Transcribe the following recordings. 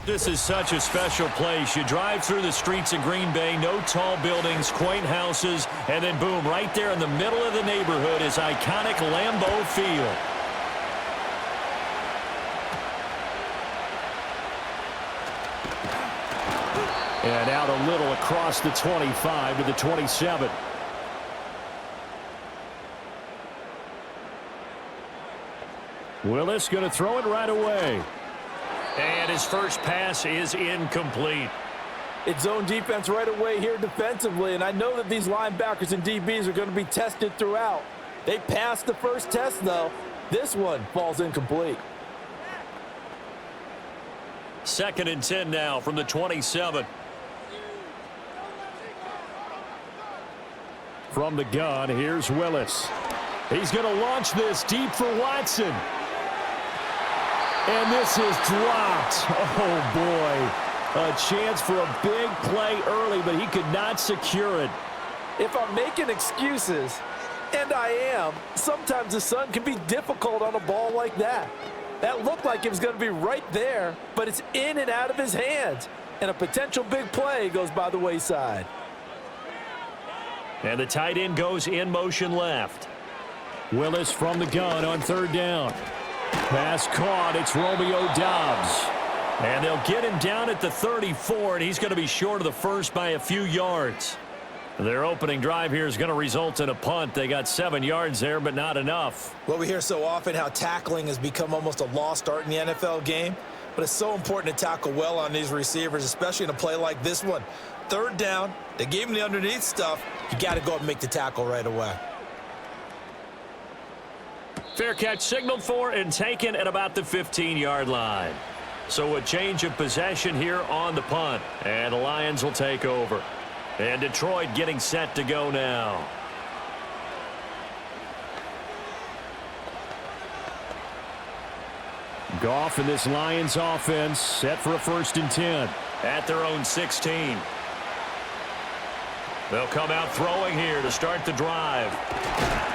This is such a special place. You drive through the streets of Green Bay, no tall buildings, quaint houses, and then boom, right there in the middle of the neighborhood is iconic Lambeau Field. And out a little across the 25 to the 27. Willis going to throw it right away. And his first pass is incomplete. It's zone defense right away here defensively, and I know that these linebackers and DBs are going to be tested throughout. They passed the first test, though. This one falls incomplete. 2nd and 10 now from the 27. From the gun, here's Willis. He's going to launch this deep for Watson. And this is dropped. Oh, boy. A chance for a big play early, but he could not secure it. If I'm making excuses, and I am, sometimes the sun can be difficult on a ball like that. That looked like it was going to be right there, but it's in and out of his hands. And a potential big play goes by the wayside. And the tight end goes in motion left. Willis from the gun on 3rd down. Pass caught. It's Romeo Doubs. And they'll get him down at the 34, and he's going to be short of the first by a few yards. Their opening drive here is going to result in a punt. They got 7 yards there, but not enough. Well, we hear so often how tackling has become almost a lost art in the NFL game, but it's so important to tackle well on these receivers, especially in a play like this one. 3rd down, they gave him the underneath stuff. You got to go up and make the tackle right away. Fair catch signaled for and taken at about the 15-yard line. So a change of possession here on the punt, and the Lions will take over. And Detroit getting set to go now. Goff and this Lions offense set for a 1st and 10 at their own 16. They'll come out throwing here to start the drive.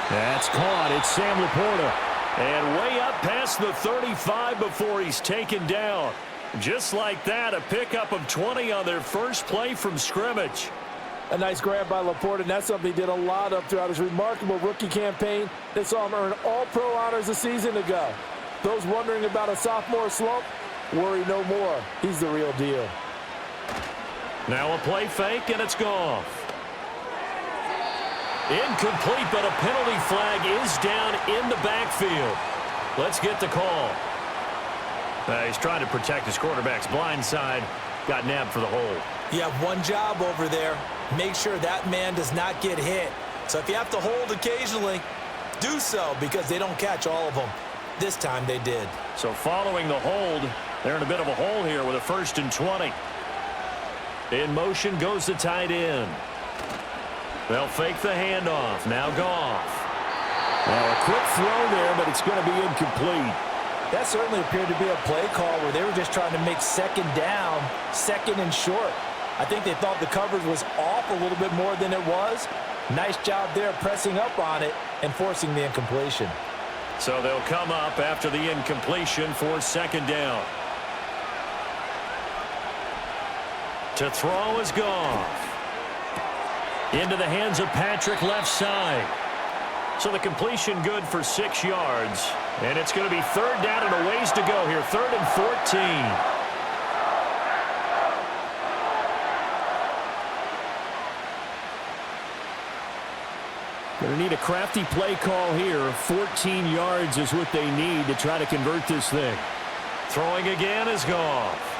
That's caught. It's Sam Laporta. And way up past the 35 before he's taken down. Just like that, a pickup of 20 on their first play from scrimmage. A nice grab by Laporta, and that's something he did a lot of throughout his remarkable rookie campaign. They saw him earn All-Pro honors a season ago. Those wondering about a sophomore slump, worry no more. He's the real deal. Now a play fake, and it's Goff. Incomplete, but a penalty flag is down in the backfield. Let's get the call. He's trying to protect his quarterback's blind side. Got nabbed for the hold. You have one job over there. Make sure that man does not get hit. So if you have to hold occasionally, do so, because they don't catch all of them. This time they did. So following the hold, they're in a bit of a hole here with a 1st and 20. In motion goes the tight end. They'll fake the handoff. Now Goff. Now a quick throw there, but it's going to be incomplete. That certainly appeared to be a play call where they were just trying to make 2nd down, 2nd and short. I think they thought the coverage was off a little bit more than it was. Nice job there pressing up on it and forcing the incompletion. So they'll come up after the incompletion for 2nd down. To throw is Goff. Into the hands of Patrick left side. So the completion good for 6 yards. And it's going to be 3rd down and a ways to go here. 3rd and 14. Going to need a crafty play call here. 14 yards is what they need to try to convert this thing. Throwing again is Goff.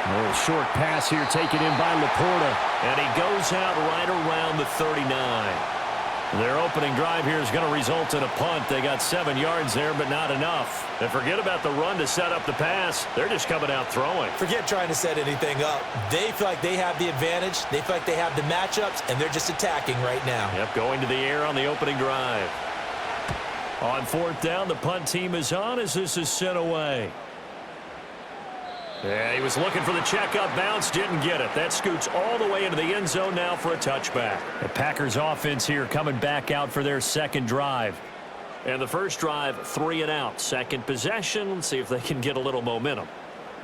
A little short pass here taken in by Laporta. And he goes out right around the 39. Their opening drive here is going to result in a punt. They got 7 yards there, but not enough. And forget about the run to set up the pass. They're just coming out throwing. Forget trying to set anything up. They feel like they have the advantage. They feel like they have the matchups, and they're just attacking right now. Yep, going to the air on the opening drive. On 4th down, the punt team is on as this is sent away. Yeah, he was looking for the checkup bounce, didn't get it. That scoots all the way into the end zone now for a touchback. The Packers offense here coming back out for their 2nd drive. And the first drive, 3 and out. Second possession, let's see if they can get a little momentum.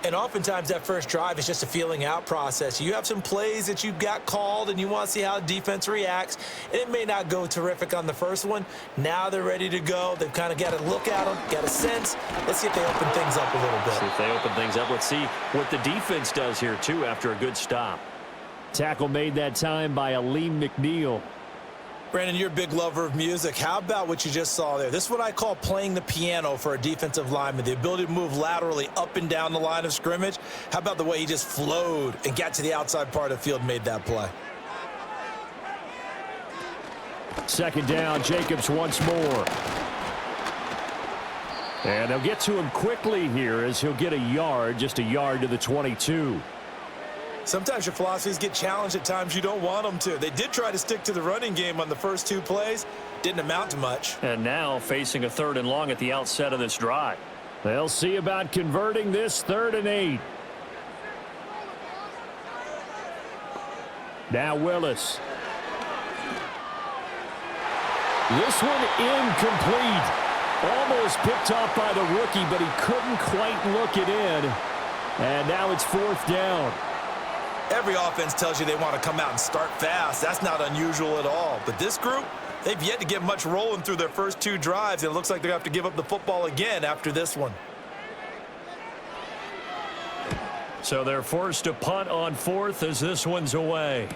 And oftentimes that first drive is just a feeling out process. You have some plays that you've got called and you want to see how defense reacts. And it may not go terrific on the first one. Now they're ready to go. They've kind of got to look at them, got a sense. Let's see if they open things up a little bit. See if they open things up. Let's see what the defense does here, too, after a good stop. Tackle made that time by Aleem McNeil. Brandon, you're a big lover of music. How about what you just saw there? This is what I call playing the piano for a defensive lineman, the ability to move laterally up and down the line of scrimmage. How about the way he just flowed and got to the outside part of the field and made that play? Second down, Jacobs once more. And they'll get to him quickly here as he'll get a yard, just a yard to the 22. Sometimes your philosophies get challenged at times you don't want them to. They did try to stick to the running game on the first 2 plays. Didn't amount to much. And now facing a 3rd and long at the outset of this drive. They'll see about converting this 3rd and 8. Now Willis. This one incomplete. Almost picked off by the rookie, but he couldn't quite look it in. And now it's 4th down. Every offense tells you they want to come out and start fast. That's not unusual at all. But this group, they've yet to get much rolling through their first 2 drives. And it looks like they're going to have to give up the football again after this one. So they're forced to punt on 4th as this one's away.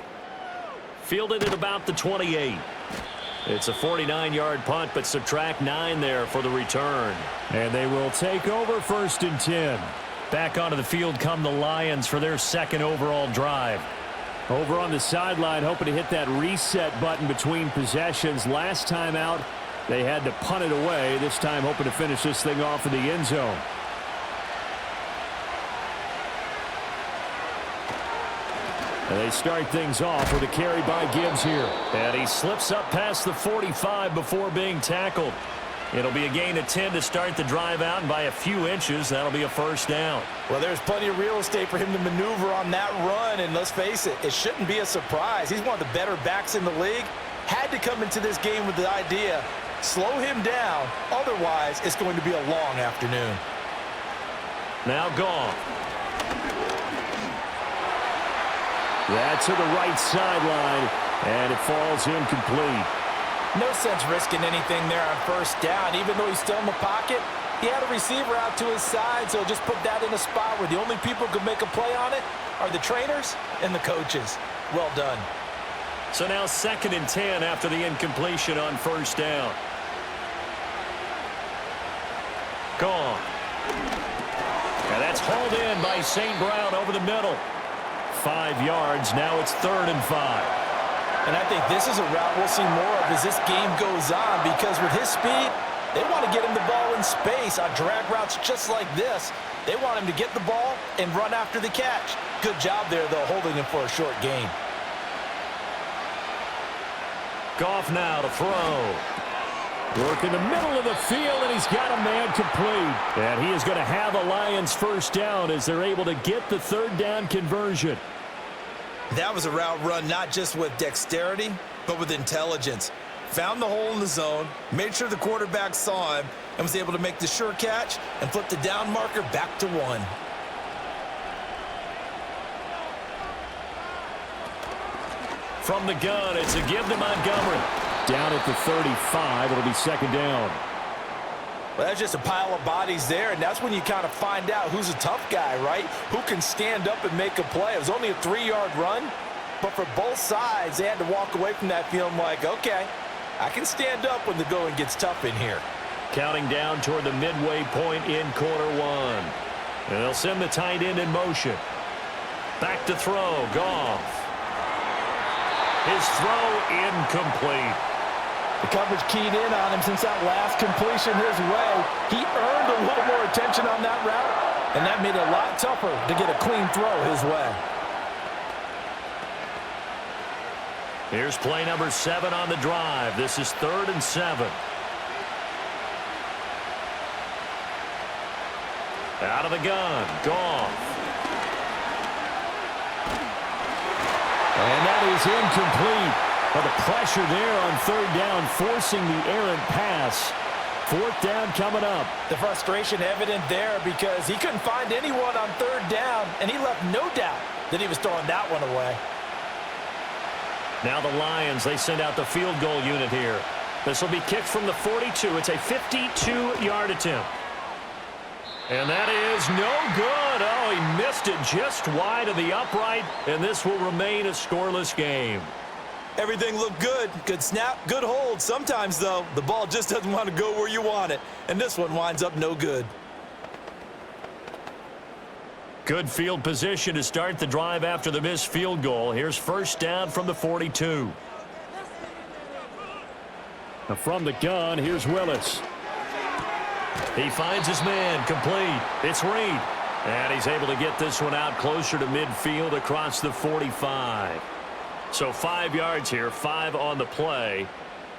Fielded at about the 28. It's a 49-yard punt, but subtract 9 there for the return. And they will take over 1st and 10. Back onto the field come the Lions for their 2nd overall drive. Over on the sideline, hoping to hit that reset button between possessions. Last time out, they had to punt it away. This time, hoping to finish this thing off in the end zone. And they start things off with a carry by Gibbs here. And he slips up past the 45 before being tackled. It'll be a gain of 10 to start the drive out, and by a few inches, that'll be a 1st down. Well, there's plenty of real estate for him to maneuver on that run, and let's face it, it shouldn't be a surprise. He's one of the better backs in the league. Had to come into this game with the idea, slow him down, otherwise it's going to be a long afternoon. Now Goff. That to the right sideline, and it falls incomplete. No sense risking anything there on 1st down. Even though he's still in the pocket, he had a receiver out to his side, so just put that in a spot where the only people who can make a play on it are the trainers and the coaches. Well done. So now 2nd and 10 after the incompletion on 1st down. Gone. And that's hauled in by St. Brown over the middle. 5 yards. Now it's 3rd and 5. And I think this is a route we'll see more of as this game goes on, because with his speed, they want to get him the ball in space on drag routes just like this. They want him to get the ball and run after the catch. Good job there, though, holding him for a short gain. Goff now to throw. Work in the middle of the field, and he's got a man complete. And he is going to have a Lions 1st down as they're able to get the 3rd down conversion. That was a route run not just with dexterity, but with intelligence. Found the hole in the zone, made sure the quarterback saw him, and was able to make the sure catch and flip the down marker back to 1. From the gun, it's a give to Montgomery. Down at the 35, it'll be 2nd down. Well, that's just a pile of bodies there, and that's when you kind of find out who's a tough guy, right? Who can stand up and make a play. It was only a 3-yard run, but for both sides, they had to walk away from that feeling like, okay, I can stand up when the going gets tough in here. Counting down toward the midway point in quarter 1. And they'll send the tight end in motion. Back to throw, Goff. His throw incomplete. The coverage keyed in on him since that last completion his way. He earned a little more attention on that route, and that made it a lot tougher to get a clean throw his way. Here's play number 7 on the drive. This is 3rd and 7. Out of the gun, Goff. And that is incomplete. But the pressure there on 3rd down, forcing the errant pass. 4th down coming up. The frustration evident there because he couldn't find anyone on 3rd down, and he left no doubt that he was throwing that one away. Now the Lions, they send out the field goal unit here. This will be kicked from the 42. It's a 52-yard attempt. And that is no good. Oh, he missed it just wide of the upright, and this will remain a scoreless game. Everything looked good. Good snap, good hold. Sometimes, though, the ball just doesn't want to go where you want it. And this one winds up no good. Good field position to start the drive after the missed field goal. Here's 1st down from the 42. Now from the gun, here's Willis. He finds his man, complete. It's Reed. And he's able to get this one out closer to midfield across the 45. So 5 yards here, 5 on the play,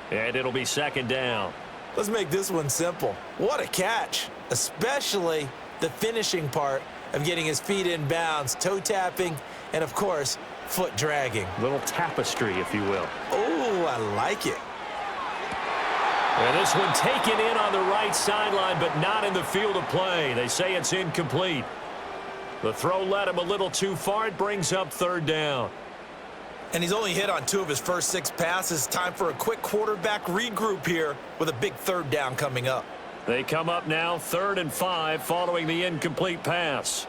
and it'll be 2nd down. Let's make this one simple. What a catch, especially the finishing part of getting his feet in bounds, toe tapping, and of course, foot dragging. Little tapestry, if you will. Oh, I like it. And this one taken in on the right sideline, but not in the field of play. They say it's incomplete. The throw led him a little too far. It brings up 3rd down. And he's only hit on 2 of his first 6 passes. Time for a quick quarterback regroup here with a big 3rd down coming up. They come up now 3rd and 5 following the incomplete pass.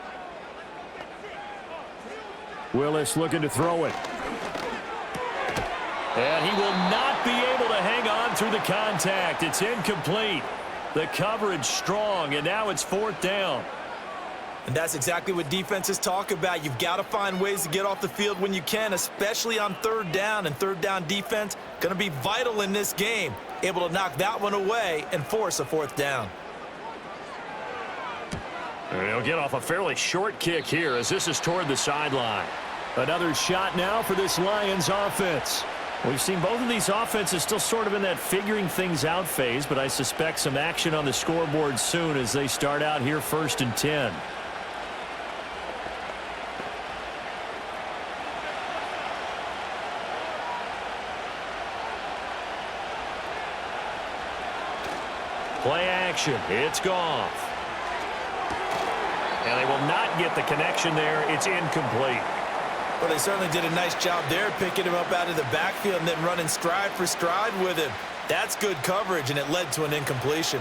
Willis looking to throw it. And he will not be able to hang on through the contact. It's incomplete. The coverage strong, and now it's 4th down. And that's exactly what defenses talk about. You've got to find ways to get off the field when you can, especially on 3rd down. And 3rd down defense going to be vital in this game. Able to knock that one away and force a 4th down. And he'll get off a fairly short kick here as this is toward the sideline. Another shot now for this Lions offense. We've seen both of these offenses still sort of in that figuring things out phase, but I suspect some action on the scoreboard soon as they start out here 1st and 10. Play action. It's Goff. And they will not get the connection there. It's incomplete. Well, they certainly did a nice job there, picking him up out of the backfield and then running stride for stride with him. That's good coverage, and it led to an incompletion.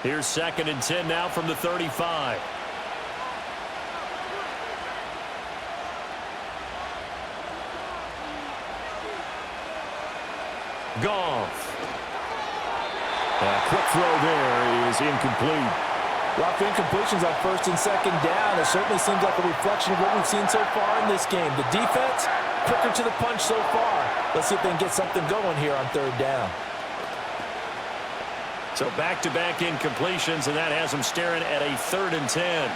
Here's 2nd and 10 now from the 35. Goff. A quick throw there is incomplete. Rough incompletions on 1st and 2nd down. It certainly seems like a reflection of what we've seen so far in this game. The defense, quicker to the punch so far. Let's see if they can get something going here on 3rd down. So back-to-back incompletions, and that has them staring at a 3rd and 10.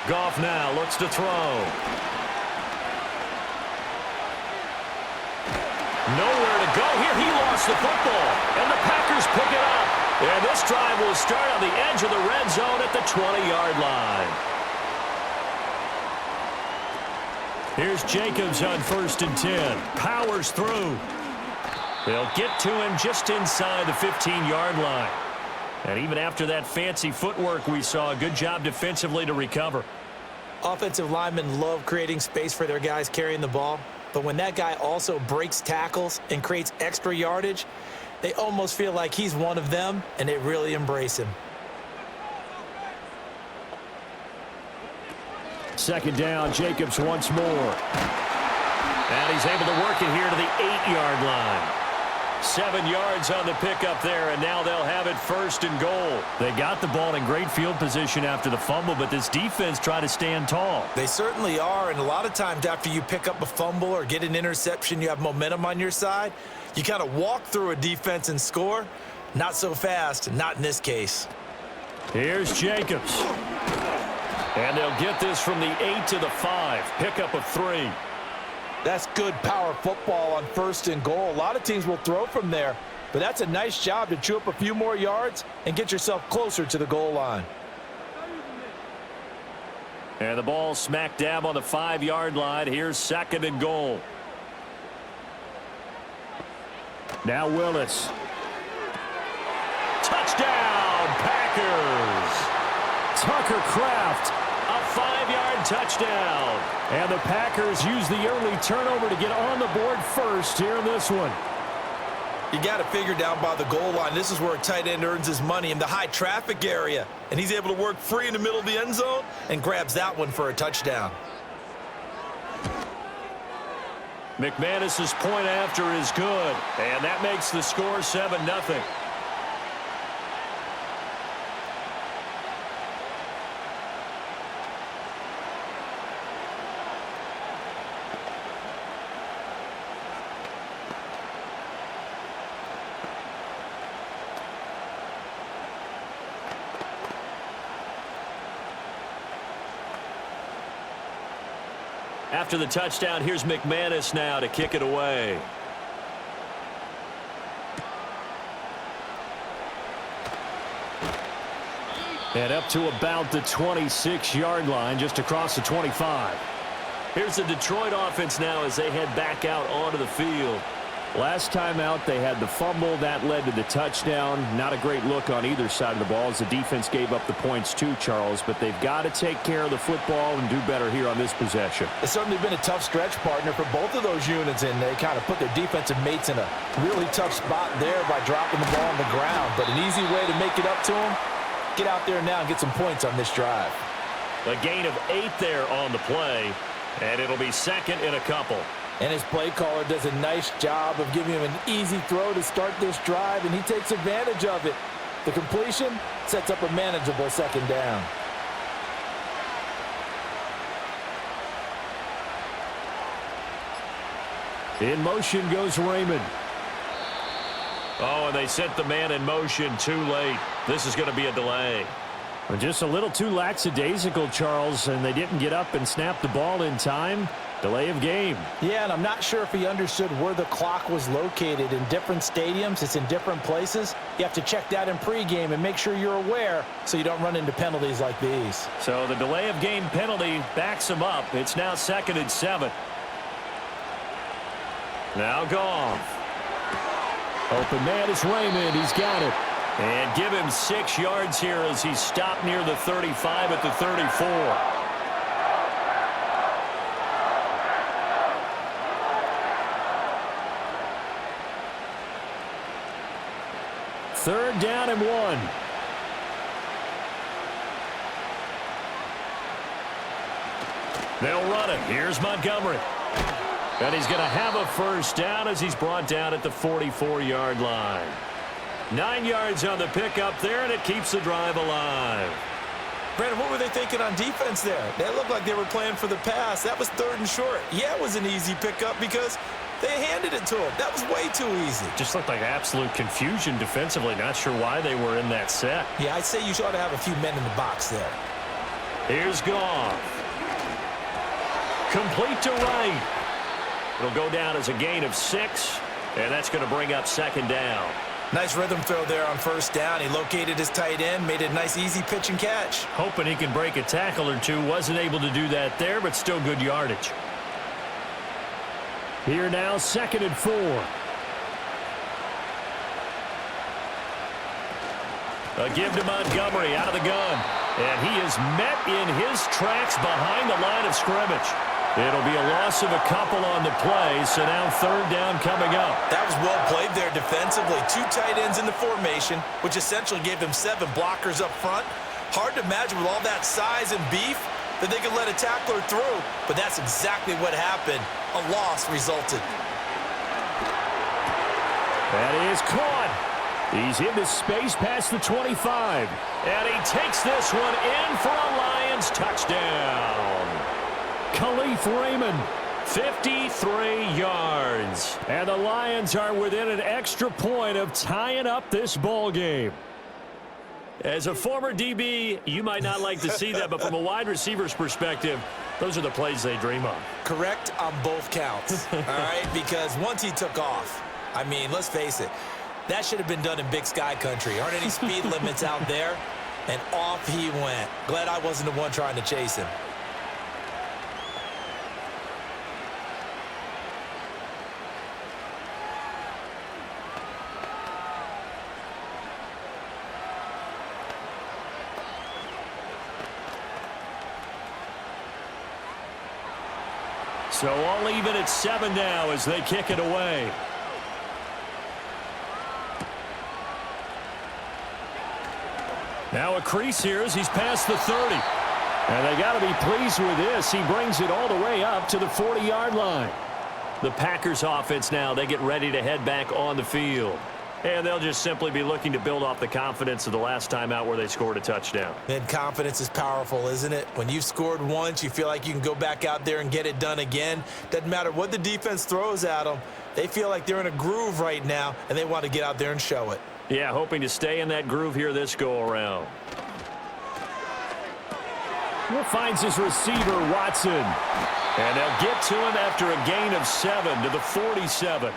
Goff now looks to throw. Nowhere to go here. He lost the football, and the Packers pick it up. And this drive will start on the edge of the red zone at the 20-yard line. Here's Jacobs on 1st and 10. Powers through. They'll get to him just inside the 15-yard line. And even after that fancy footwork we saw, a good job defensively to recover. Offensive linemen love creating space for their guys carrying the ball. But when that guy also breaks tackles and creates extra yardage, they almost feel like he's one of them, and they really embrace him. 2nd down, Jacobs once more. And he's able to work it here to the 8-yard line. 7 yards on the pickup there, and now they'll have it 1st and goal. They got the ball in great field position after the fumble, but this defense tried to stand tall. They certainly are, and a lot of times after you pick up a fumble or get an interception, you have momentum on your side. You kind of walk through a defense and score. Not so fast, not in this case. Here's Jacobs. And they'll get this from the 8 to the 5. Pickup of 3. That's good power football on 1st and goal. A lot of teams will throw from there, but that's a nice job to chew up a few more yards and get yourself closer to the goal line. And the ball smack dab on the 5-yard line. Here's 2nd and goal. Now Willis. Touchdown, Packers. Tucker Kraft, a 5-yard touchdown. And the Packers use the early turnover to get on the board first here in this one. You got to figure down by the goal line. This is where a tight end earns his money, in the high traffic area. And he's able to work free in the middle of the end zone and grabs that one for a touchdown. McManus's point after is good, and that makes the score 7-0. After the touchdown, here's McManus now to kick it away. And up to about the 26-yard line, just across the 25. Here's the Detroit offense now as they head back out onto the field. Last time out, they had the fumble. That led to the touchdown. Not a great look on either side of the ball as the defense gave up the points too, Charles. But they've got to take care of the football and do better here on this possession. It's certainly been a tough stretch, partner, for both of those units, and they kind of put their defensive mates in a really tough spot there by dropping the ball on the ground. But an easy way to make it up to them, get out there now and get some points on this drive. A gain of 8 there on the play, and it'll be second and a couple. And his play caller does a nice job of giving him an easy throw to start this drive, and he takes advantage of it. The completion sets up a manageable second down. In motion goes Raymond. Oh, and they sent the man in motion too late. This is going to be a delay. Just a little too lackadaisical, Charles, and they didn't get up and snap the ball in time. Delay of game. Yeah, and I'm not sure if he understood where the clock was located. In different stadiums, it's in different places. You have to check that in pregame and make sure you're aware so you don't run into penalties like these. So the delay of game penalty backs him up. It's now 2nd and 7. Now Goff. Open man is Raymond. He's got it. And give him 6 yards here as he stopped near the 35 at the 34. Third down and 1. They'll run it. Here's Montgomery. And he's going to have a first down as he's brought down at the 44-yard line. 9 yards on the pickup there, and it keeps the drive alive. Brandon, what were they thinking on defense there? They looked like they were playing for the pass. That was 3rd and short. Yeah, it was an easy pickup because they handed it to him. That was way too easy. Just looked like absolute confusion defensively. Not sure why they were in that set. Yeah, I'd say you ought to have a few men in the box there. Here's Goff. Complete to right. It'll go down as a gain of 6, and that's going to bring up 2nd down. Nice rhythm throw there on 1st down. He located his tight end, made it a nice easy pitch and catch. Hoping he can break a tackle or two. Wasn't able to do that there, but still good yardage. Here now, 2nd and 4. A give to Montgomery out of the gun. And he is met in his tracks behind the line of scrimmage. It'll be a loss of a couple on the play, so now 3rd down coming up. That was well played there defensively. 2 tight ends in the formation, which essentially gave them 7 blockers up front. Hard to imagine with all that size and beef that they could let a tackler through, but that's exactly what happened. A loss resulted. That is caught. He's into space past the 25. And he takes this one in for a Lions touchdown. Khalif Raymond, 53 yards. And the Lions are within an extra point of tying up this ball game. As a former DB, you might not like to see that, but from a wide receiver's perspective, those are the plays they dream of. Correct on both counts, all right? Because once he took off, I mean, let's face it, that should have been done in Big Sky country. Aren't any speed limits out there? And off he went. Glad I wasn't the one trying to chase him. So all even at 7 now as they kick it away. Now a crease here as he's past the 30. And they got to be pleased with this. He brings it all the way up to the 40-yard line. The Packers offense now, they get ready to head back on the field. And they'll just simply be looking to build off the confidence of the last time out where they scored a touchdown. And confidence is powerful, isn't it? When you've scored once, you feel like you can go back out there and get it done again. Doesn't matter what the defense throws at them. They feel like they're in a groove right now, and they want to get out there and show it. Yeah, hoping to stay in that groove here this go-around. Finds his receiver, Watson. And they'll get to him after a gain of 7 to the 47.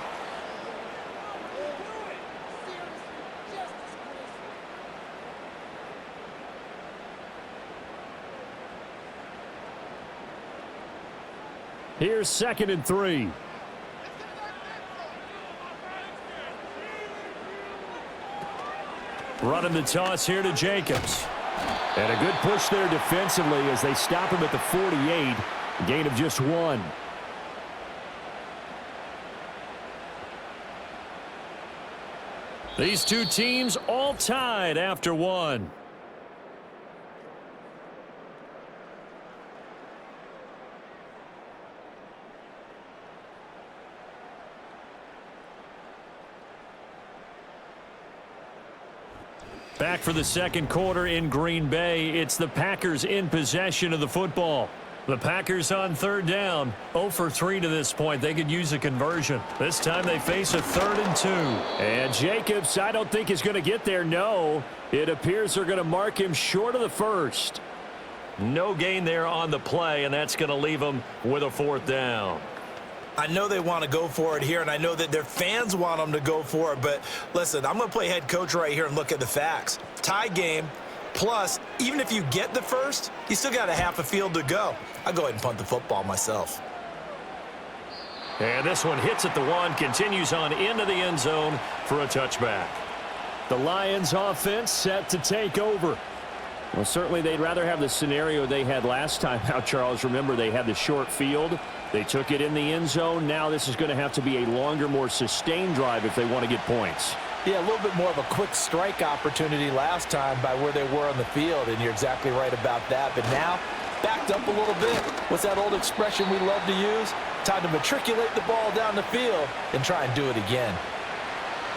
Here's 2nd and 3. Running the toss here to Jacobs. And a good push there defensively as they stop him at the 48. A gain of just 1. These two teams all tied after 1. Back for the second quarter in Green Bay. It's the Packers in possession of the football. The Packers on 3rd down. 0 for 3 to this point. They could use a conversion. This time they face a 3rd and 2. And Jacobs, I don't think is going to get there. No. It appears they're going to mark him short of the 1st. No gain there on the play, and that's going to leave them with a 4th down. I know they want to go for it here, and I know that their fans want them to go for it. But listen, I'm going to play head coach right here and look at the facts. Tie game, plus, even if you get the 1st, you still got a half a field to go. I'll go ahead and punt the football myself. And this one hits at the 1, continues on into the end zone for a touchback. The Lions offense set to take over. Well, certainly they'd rather have the scenario they had last time out, Charles. Remember, they had the short field. They took it in the end zone. Now this is going to have to be a longer, more sustained drive if they want to get points. Yeah, a little bit more of a quick strike opportunity last time by where they were on the field, and you're exactly right about that. But now, backed up a little bit. What's that old expression we love to use? Time to matriculate the ball down the field and try and do it again.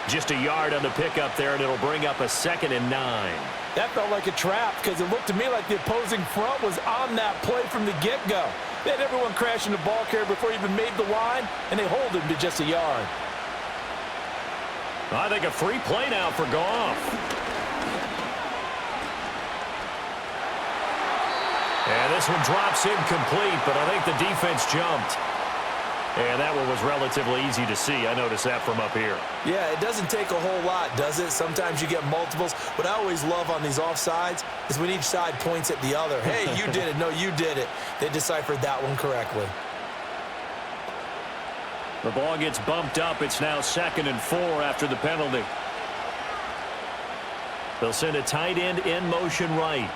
Just a yard on the pickup there, and it'll bring up a 2nd and 9. That felt like a trap because it looked to me like the opposing front was on that play from the get-go. They had everyone crashing the ball carrier before he even made the line, and they hold him to just a yard. I think a free play now for Goff. And this one drops incomplete, but I think the defense jumped. And that one was relatively easy to see. I noticed that from up here. Yeah, it doesn't take a whole lot, does it? Sometimes you get multiples. What I always love on these offsides is when each side points at the other. Hey, you did it. No, you did it. They deciphered that one correctly. The ball gets bumped up. It's now 2nd and 4 after the penalty. They'll send a tight end in motion right.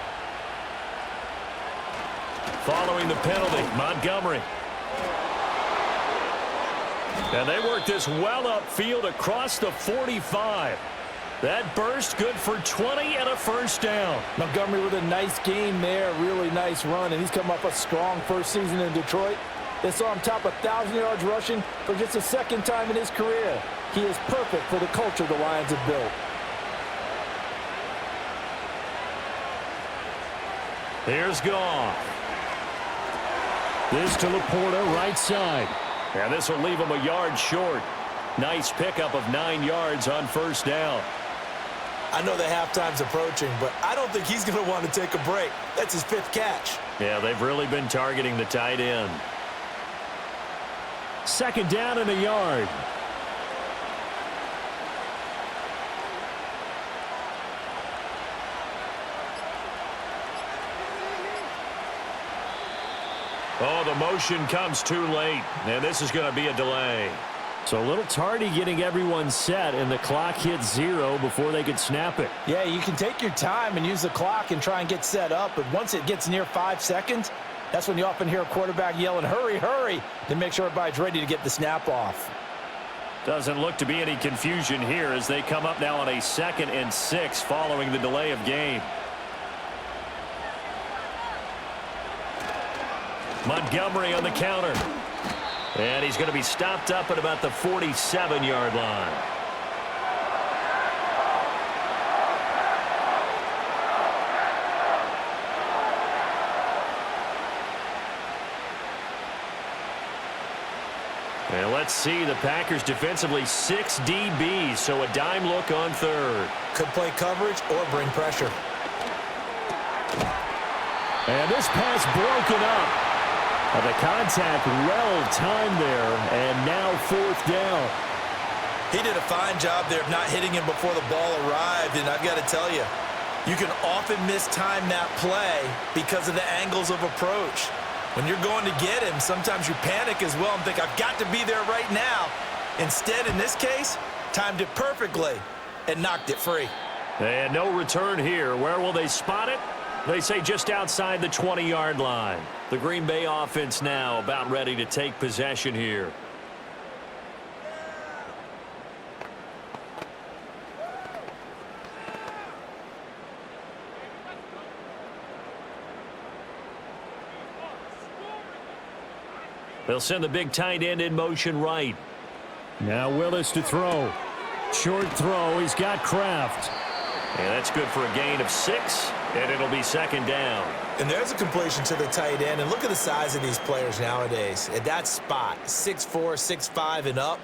Following the penalty, Montgomery. And they work this well upfield across the 45. That burst good for 20 and a 1st down. Montgomery with a nice game there, really nice run, and he's come off a strong first season in Detroit. They saw him top 1,000 yards rushing for just the 2nd time in his career. He is perfect for the culture the Lions have built. Here's Goff. This to Laporta, right side. And this will leave him a yard short. Nice pickup of 9 yards on 1st down. I know the halftime's approaching, but I don't think he's going to want to take a break. That's his 5th catch. Yeah, they've really been targeting the tight end. 2nd down and a yard. Oh, the motion comes too late, and this is going to be a delay. So a little tardy getting everyone set, and the clock hits 0 before they could snap it. Yeah, you can take your time and use the clock and try and get set up, but once it gets near 5 seconds, That's when you often hear a quarterback yelling, hurry, hurry, to make sure everybody's ready to get the snap off. Doesn't look to be any confusion here as they come up now on a 2nd and 6 following the delay of game. Montgomery on the counter. And he's going to be stopped up at about the 47-yard line. And let's see, the Packers defensively 6 DBs, so a dime look on 3rd. Could play coverage or bring pressure. And this pass broken up. The contact well timed there, and now 4th down. He did a fine job there of not hitting him before the ball arrived, and I've got to tell you, you can often mistime that play because of the angles of approach. When you're going to get him, sometimes you panic as well and think, I've got to be there right now. Instead, in this case, timed it perfectly and knocked it free. And no return here. Where will they spot it? They say just outside the 20-yard line. The Green Bay offense now about ready to take possession here. They'll send the big tight end in motion right. Now Willis to throw. Short throw. He's got Kraft. And that's good for a gain of 6, and it'll be 2nd down. And there's a completion to the tight end. And look at the size of these players nowadays. At that spot, 6'4", 6'5", and up.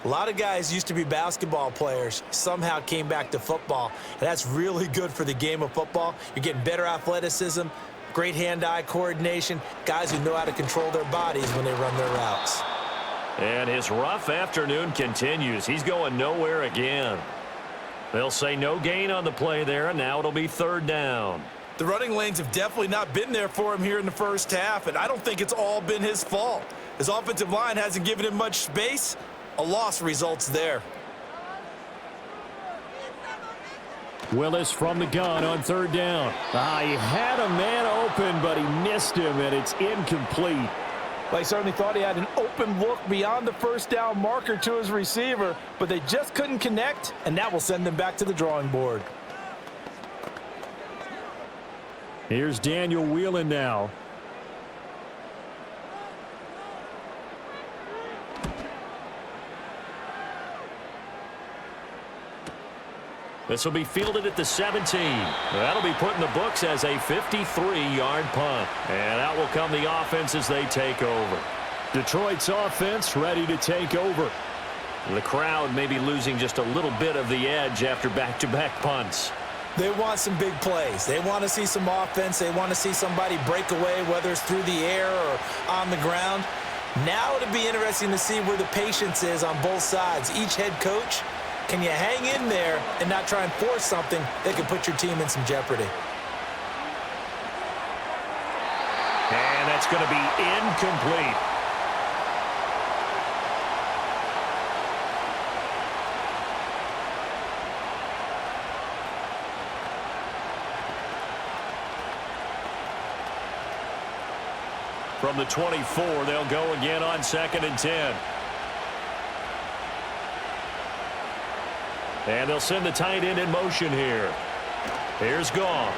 A lot of guys used to be basketball players, somehow came back to football. And that's really good for the game of football. You're getting better athleticism, great hand-eye coordination, guys who know how to control their bodies when they run their routes. And his rough afternoon continues. He's going nowhere again. They'll say no gain on the play there, and now it'll be 3rd down. The running lanes have definitely not been there for him here in the first half, and I don't think it's all been his fault. His offensive line hasn't given him much space. A loss results there. Willis from the gun on 3rd down. He had a man open, but he missed him, and it's incomplete. Well, he certainly thought he had an open look beyond the 1st down marker to his receiver, but they just couldn't connect, and that will send them back to the drawing board. Here's Daniel Whelan now. This will be fielded at the 17. That'll be put in the books as a 53-yard punt. And out will come the offense as they take over. Detroit's offense ready to take over. The crowd may be losing just a little bit of the edge after back-to-back punts. They want some big plays. They want to see some offense. They want to see somebody break away, whether it's through the air or on the ground. Now it'll be interesting to see where the patience is on both sides. Each head coach, can you hang in there and not try and force something that could put your team in some jeopardy? And that's going to be incomplete. From the 24, they'll go again on 2nd and 10. And they'll send the tight end in motion here. Here's Goff.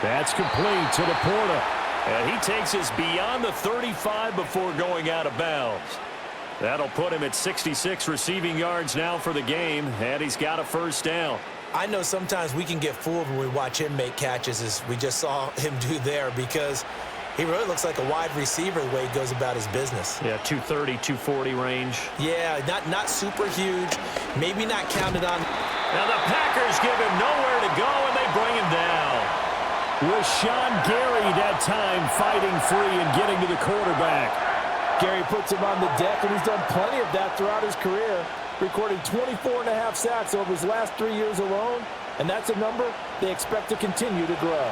That's complete to Laporta. And he takes us beyond the 35 before going out of bounds. That'll put him at 66 receiving yards now for the game, and he's got a 1st down. I know sometimes we can get fooled when we watch him make catches, as we just saw him do there, because he really looks like a wide receiver the way he goes about his business. Yeah, 230, 240 range. Yeah, not super huge, maybe not counted on. Now the Packers give him nowhere to go, and they bring him down. With Sean Gary that time fighting free and getting to the quarterback. Gary puts him on the deck, and he's done plenty of that throughout his career, recording 24.5 sacks over his last 3 years alone, and that's a number they expect to continue to grow.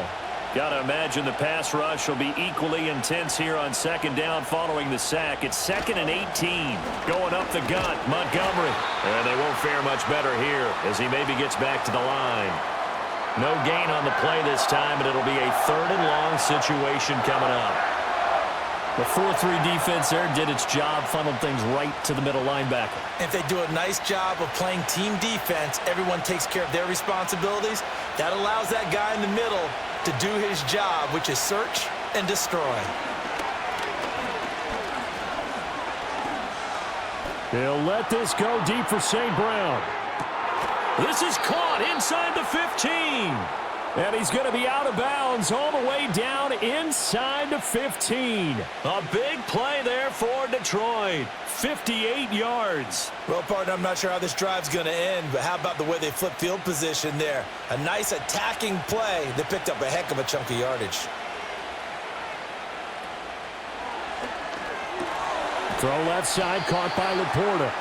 Got to imagine the pass rush will be equally intense here on 2nd down following the sack. It's 2nd and 18. Going up the gut, Montgomery. And they won't fare much better here as he maybe gets back to the line. No gain on the play this time, and it'll be a 3rd and long situation coming up. The 4-3 defense there did its job, funneled things right to the middle linebacker. If they do a nice job of playing team defense, everyone takes care of their responsibilities. That allows that guy in the middle to do his job, which is search and destroy. They'll let this go deep for St. Brown. This is caught inside the 15. And he's going to be out of bounds all the way down inside the 15. A big play there for Detroit. 58 yards. Well, partner, I'm not sure how this drive's going to end, but how about the way they flip field position there? A nice attacking play that picked up a heck of a chunk of yardage. Throw left side, caught by Laporta.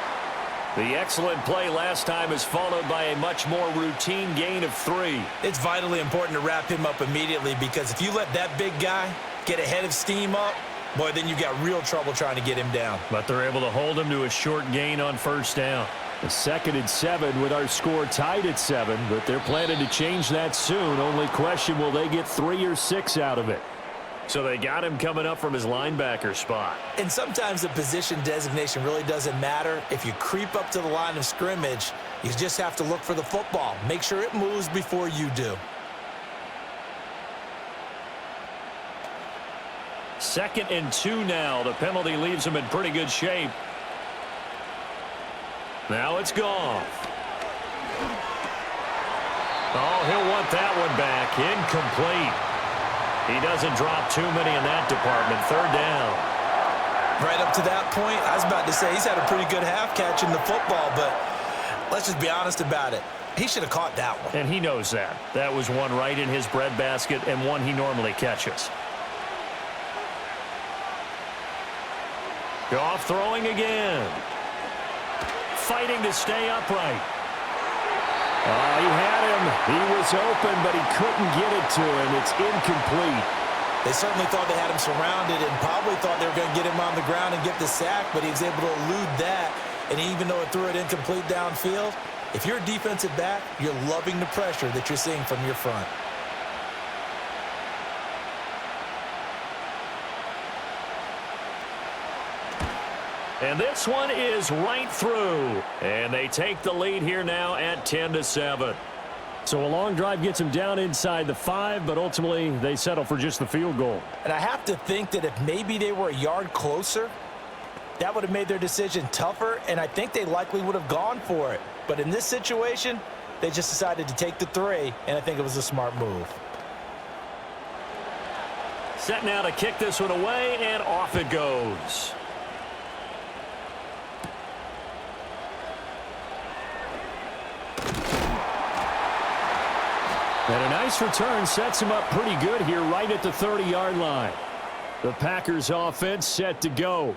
The excellent play last time is followed by a much more routine gain of 3. It's vitally important to wrap him up immediately, because if you let that big guy get a head of steam up, boy, then you got real trouble trying to get him down. But they're able to hold him to a short gain on 1st down. A 2nd and 7 with our score tied at 7, but they're planning to change that soon. Only question, will they get 3 or 6 out of it? So they got him coming up from his linebacker spot. And sometimes the position designation really doesn't matter. If you creep up to the line of scrimmage, you just have to look for the football. Make sure it moves before you do. 2nd and 2 now. The penalty leaves him in pretty good shape. Now it's Goff. Oh, he'll want that one back. Incomplete. He doesn't drop too many in that department. 3rd down. Right up to that point, I was about to say he's had a pretty good half catching the football, but let's just be honest about it. He should have caught that one. And he knows that. That was one right in his breadbasket and one he normally catches. Goff throwing again. Fighting to stay upright. He had him. He was open, but he couldn't get it to him. It's incomplete. They certainly thought they had him surrounded and probably thought they were going to get him on the ground and get the sack, but he was able to elude that. And even though it threw it incomplete downfield, if you're a defensive back, you're loving the pressure that you're seeing from your front. And this one is right through. And they take the lead here now at 10-7. So a long drive gets them down inside the 5, but ultimately they settle for just the field goal. And I have to think that if maybe they were a yard closer, that would have made their decision tougher, and I think they likely would have gone for it. But in this situation, they just decided to take the 3, and I think it was a smart move. Set now to kick this one away, and off it goes. And a nice return sets him up pretty good here right at the 30-yard line. The Packers offense set to go.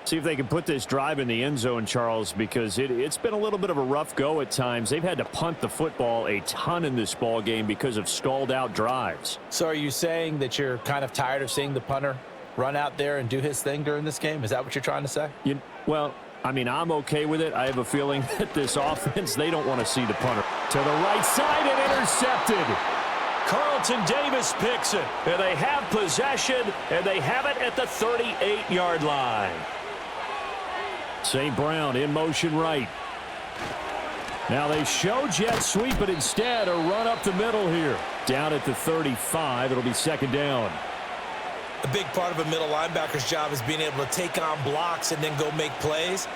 See if they can put this drive in the end zone, Charles, because it's been a little bit of a rough go at times. They've had to punt the football a ton in this ball game because of stalled-out drives. So are you saying that you're kind of tired of seeing the punter run out there and do his thing during this game? Is that what you're trying to say? Well, I mean, I'm okay with it. I have a feeling that this offense, they don't want to see the punter. To the right side and intercepted. Carlton Davis picks it. And they have possession, and they have it at the 38-yard line. St. Brown in motion right. Now they show jet sweep, but instead a run up the middle here. Down at the 35, it'll be 2nd down. A big part of a middle linebacker's job is being able to take on blocks and then go make plays.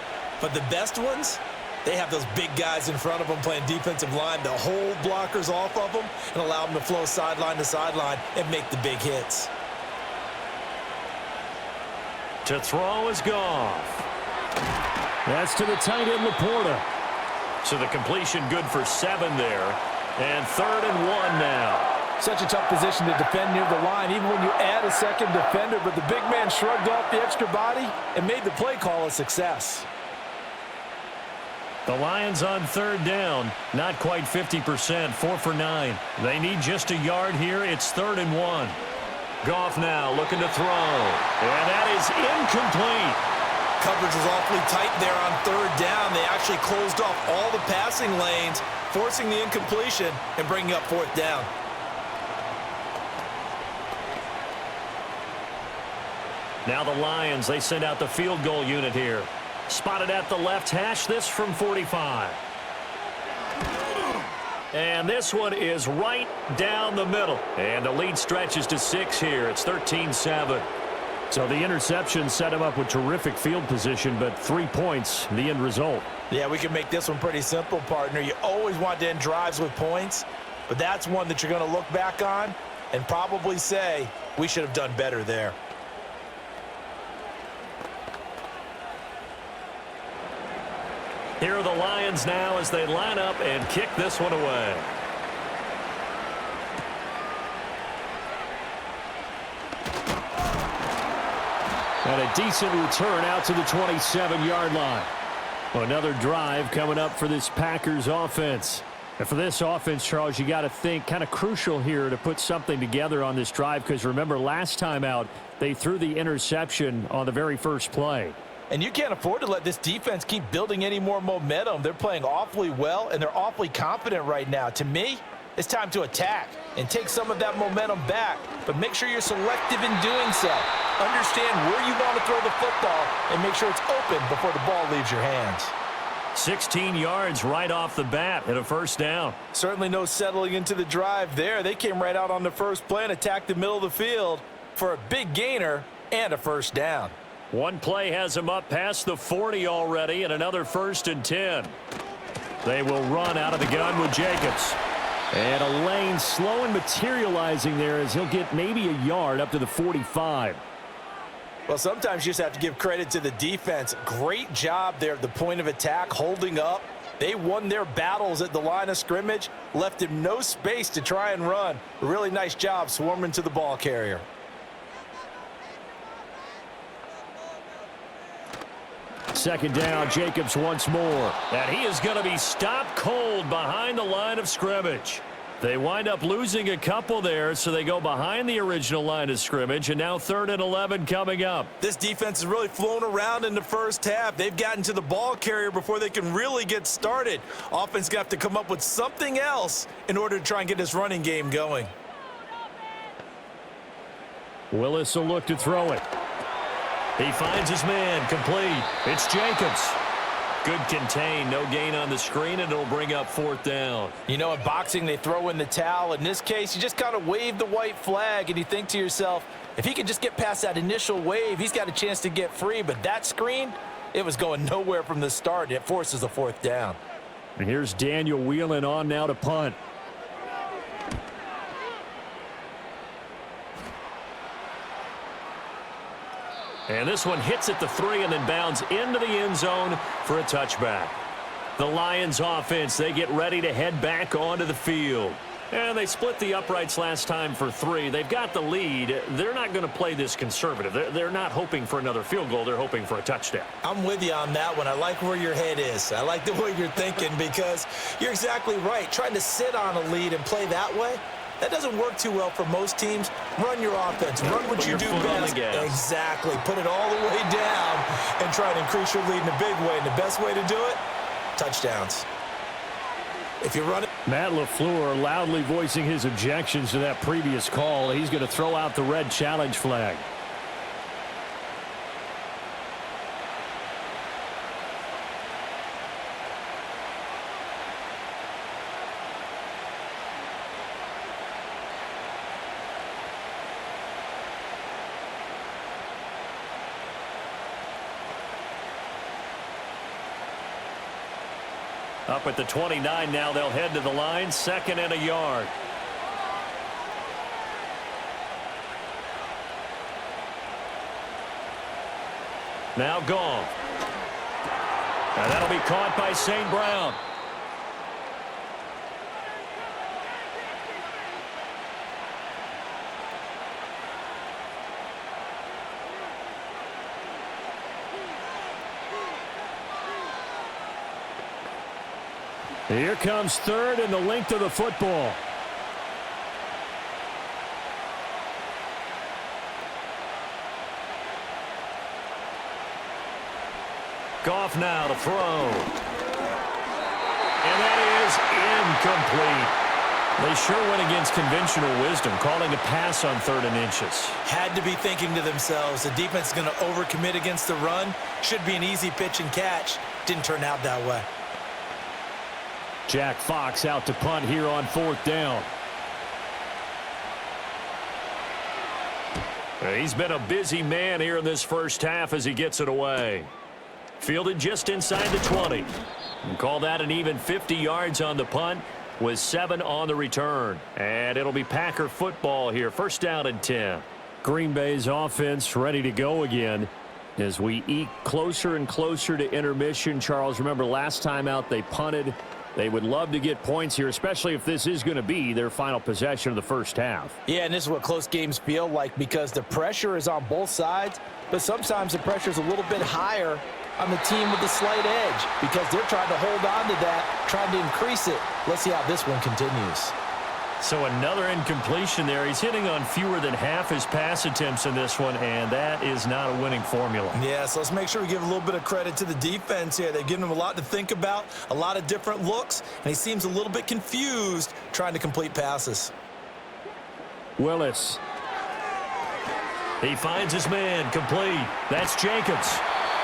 But the best ones, they have those big guys in front of them playing defensive line to hold blockers off of them and allow them to flow sideline to sideline and make the big hits. To throw is Goff. That's to the tight end, Laporta. So the completion good for 7 there. And 3rd and 1 now. Such a tough position to defend near the line, even when you add a second defender, but the big man shrugged off the extra body and made the play call a success. The Lions on 3rd down, not quite 50%, 4 for 9. They need just a yard here. It's 3rd and 1. Goff now looking to throw, and that is incomplete. Coverage was awfully tight there on 3rd down. They actually closed off all the passing lanes, forcing the incompletion and bringing up fourth down. Now the Lions, they send out the field goal unit here. Spotted at the left hash, this from 45. And this one is right down the middle. And the lead stretches to 6 here. It's 13-7. So the interception set him up with terrific field position, but 3 points, the end result. Yeah, we can make this one pretty simple, partner. You always want to end drives with points, but that's one that you're going to look back on and probably say, we should have done better there. Here are the Lions now as they line up and kick this one away. And a decent return out to the 27-yard line. Another drive coming up for this Packers offense. And for this offense, Charles, you got to think kind of crucial here to put something together on this drive, because remember last time out they threw the interception on the very first play. And you can't afford to let this defense keep building any more momentum. They're playing awfully well, and they're awfully confident right now. To me, it's time to attack and take some of that momentum back, but make sure you're selective in doing so. Understand where you want to throw the football and make sure it's open before the ball leaves your hands. 16 yards right off the bat and a first down. Certainly no settling into the drive there. They came right out on the first play and attacked the middle of the field for a big gainer and a first down. One play has him up past the 40 already, and another 1st and 10. They will run out of the gun with Jacobs. And a lane slow and materializing there as he'll get maybe a yard up to the 45. Well, sometimes you just have to give credit to the defense. Great job there at the point of attack, holding up. They won their battles at the line of scrimmage, left him no space to try and run. A really nice job swarming to the ball carrier. Second down, Jacobs once more. And he is going to be stopped cold behind the line of scrimmage. They wind up losing a couple there, so they go behind the original line of scrimmage, and now 3rd and 11 coming up. This defense has really flown around in the first half. They've gotten to the ball carrier before they can really get started. Offense got to come up with something else in order to try and get this running game going. Willis will look to throw it. He finds his man, complete. It's Jacobs. Good contain, no gain on the screen, and it'll bring up 4th down. You know, in boxing, they throw in the towel. In this case, you just kind of wave the white flag, and you think to yourself, if he can just get past that initial wave, he's got a chance to get free. But that screen, it was going nowhere from the start. It forces a 4th down. And here's Daniel Whelan on now to punt. And this one hits at the 3 and then bounds into the end zone for a touchback. The Lions offense, they get ready to head back onto the field. And they split the uprights last time for 3. They've got the lead. They're not going to play this conservative. They're not hoping for another field goal. They're hoping for a touchdown. I'm with you on that one. I like where your head is. I like the way you're thinking, because you're exactly right. Trying to sit on a lead and play that way, that doesn't work too well for most teams. Run your offense. Run what you do best. Exactly. Put it all the way down and try to increase your lead in a big way. And the best way to do it, touchdowns. If you run it. Matt LaFleur loudly voicing his objections to that previous call. He's going to throw out the red challenge flag. Up at the 29 now, they'll head to the line, 2nd and a yard. Now Goff. And that'll be caught by St. Brown. Here comes 3rd and the length of the football. Goff now to throw. And that is incomplete. They sure went against conventional wisdom, calling a pass on 3rd and inches. Had to be thinking to themselves, the defense is going to overcommit against the run. Should be an easy pitch and catch. Didn't turn out that way. Jack Fox out to punt here on 4th down. He's been a busy man here in this first half as he gets it away. Fielded just inside the 20. And call that an even 50 yards on the punt with 7 on the return. And it'll be Packer football here. 1st down and 10. Green Bay's offense ready to go again as we eke closer and closer to intermission. Charles, remember last time out they punted. They would love to get points here, especially if this is going to be their final possession of the first half. Yeah, and this is what close games feel like because the pressure is on both sides, but sometimes the pressure is a little bit higher on the team with the slight edge because they're trying to hold on to that, trying to increase it. Let's see how this one continues. So another incompletion there. He's hitting on fewer than half his pass attempts in this one, and that is not a winning formula. Yeah, so let's make sure we give a little bit of credit to the defense here. They've given him a lot to think about, a lot of different looks, and he seems a little bit confused trying to complete passes. Willis. He finds his man, complete. That's Jacobs.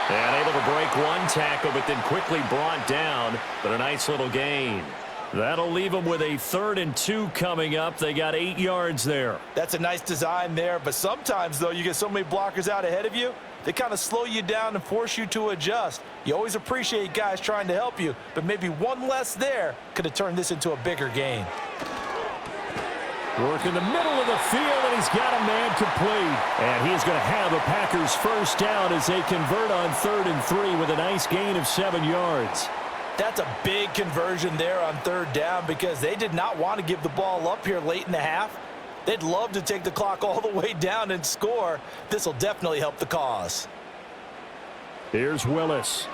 And able to break one tackle, but then quickly brought down, but a nice little gain. That'll leave them with a 3rd and 2 coming up. They got 8 yards there. That's a nice design there, but sometimes, though, you get so many blockers out ahead of you, they kind of slow you down and force you to adjust. You always appreciate guys trying to help you, but maybe one less there could have turned this into a bigger gain. Work in the middle of the field, and he's got a man complete. And he's going to have the Packers 1st down as they convert on 3rd and 3 with a nice gain of 7 yards. That's a big conversion there on 3rd down because they did not want to give the ball up here late in the half. They'd love to take the clock all the way down and score. This will definitely help the cause. Here's Willis.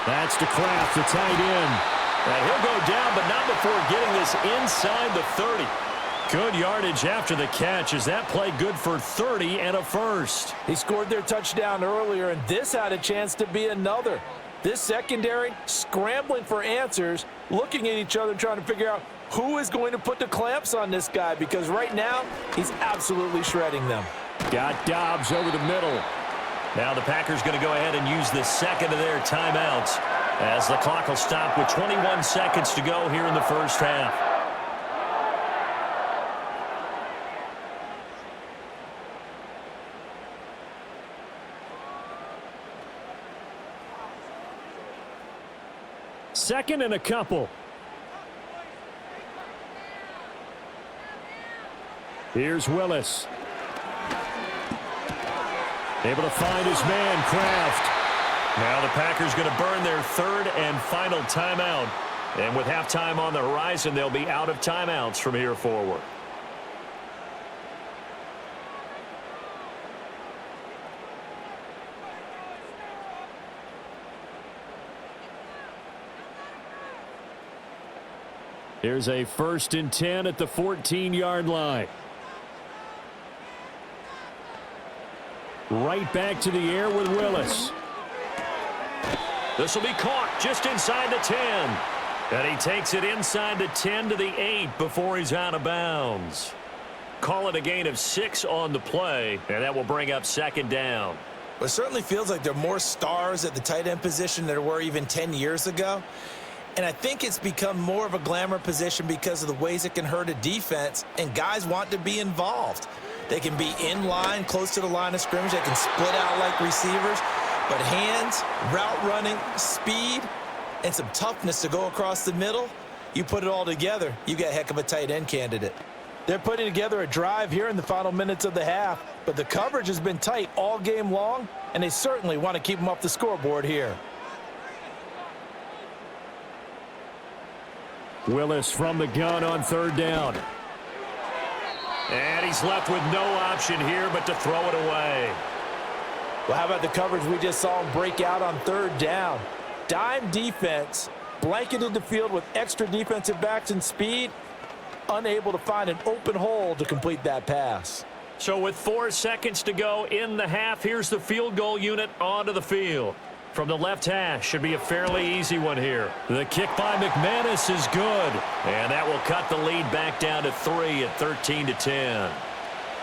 That's to Kraft, the tight end. And he'll go down, but not before getting this inside the 30. Good yardage after the catch. Is that play good for 30 and a first? He scored their touchdown earlier, and this had a chance to be another. This secondary scrambling for answers, looking at each other, trying to figure out who is going to put the clamps on this guy because right now he's absolutely shredding them. Got Dobbs over the middle. Now the Packers going to go ahead and use the second of their timeouts as the clock will stop with 21 seconds to go here in the first half. Second and a couple. Here's Willis. Able to find his man, Kraft. Now the Packers going to burn their 3rd and final timeout. And with halftime on the horizon, they'll be out of timeouts from here forward. Here's a 1st and 10 at the 14-yard line. Right back to the air with Willis. This will be caught just inside the 10. And he takes it inside the 10 to the 8 before he's out of bounds. Call it a gain of 6 on the play, and that will bring up 2nd down. Well, it certainly feels like there are more stars at the tight end position than there were even 10 years ago. And I think it's become more of a glamour position because of the ways it can hurt a defense, and guys want to be involved. They can be in line, close to the line of scrimmage. They can split out like receivers. But hands, route running, speed, and some toughness to go across the middle, you put it all together, you got a heck of a tight end candidate. They're putting together a drive here in the final minutes of the half, but the coverage has been tight all game long, and they certainly want to keep them off the scoreboard here. Willis from the gun on 3rd down. And he's left with no option here but to throw it away. Well, how about the coverage we just saw him break out on 3rd down? Dime defense, blanketed the field with extra defensive backs and speed, unable to find an open hole to complete that pass. So with 4 seconds to go in the half, here's the field goal unit onto the field. From the left hash, should be a fairly easy one here. The kick by McManus is good. And that will cut the lead back down to 3 at 13-10.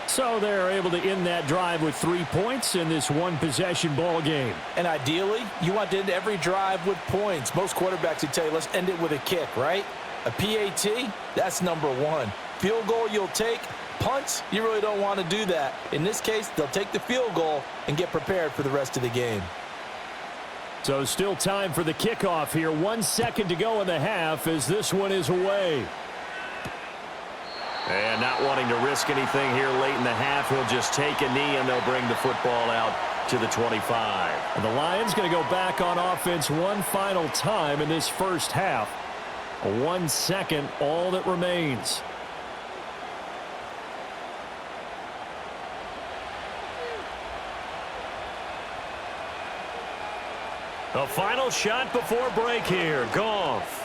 So they're able to end that drive with 3 points in this one-possession ball game. And ideally, you want to end every drive with points. Most quarterbacks would tell you, let's end it with a kick, right? A PAT, that's number 1. Field goal you'll take. Punts, you really don't want to do that. In this case, they'll take the field goal and get prepared for the rest of the game. So still time for the kickoff here. 1 second to go in the half as this one is away. And not wanting to risk anything here late in the half, he'll just take a knee and they'll bring the football out to the 25. And the Lions going to go back on offense one final time in this first half. 1 second, all that remains. The final shot before break here. Goff.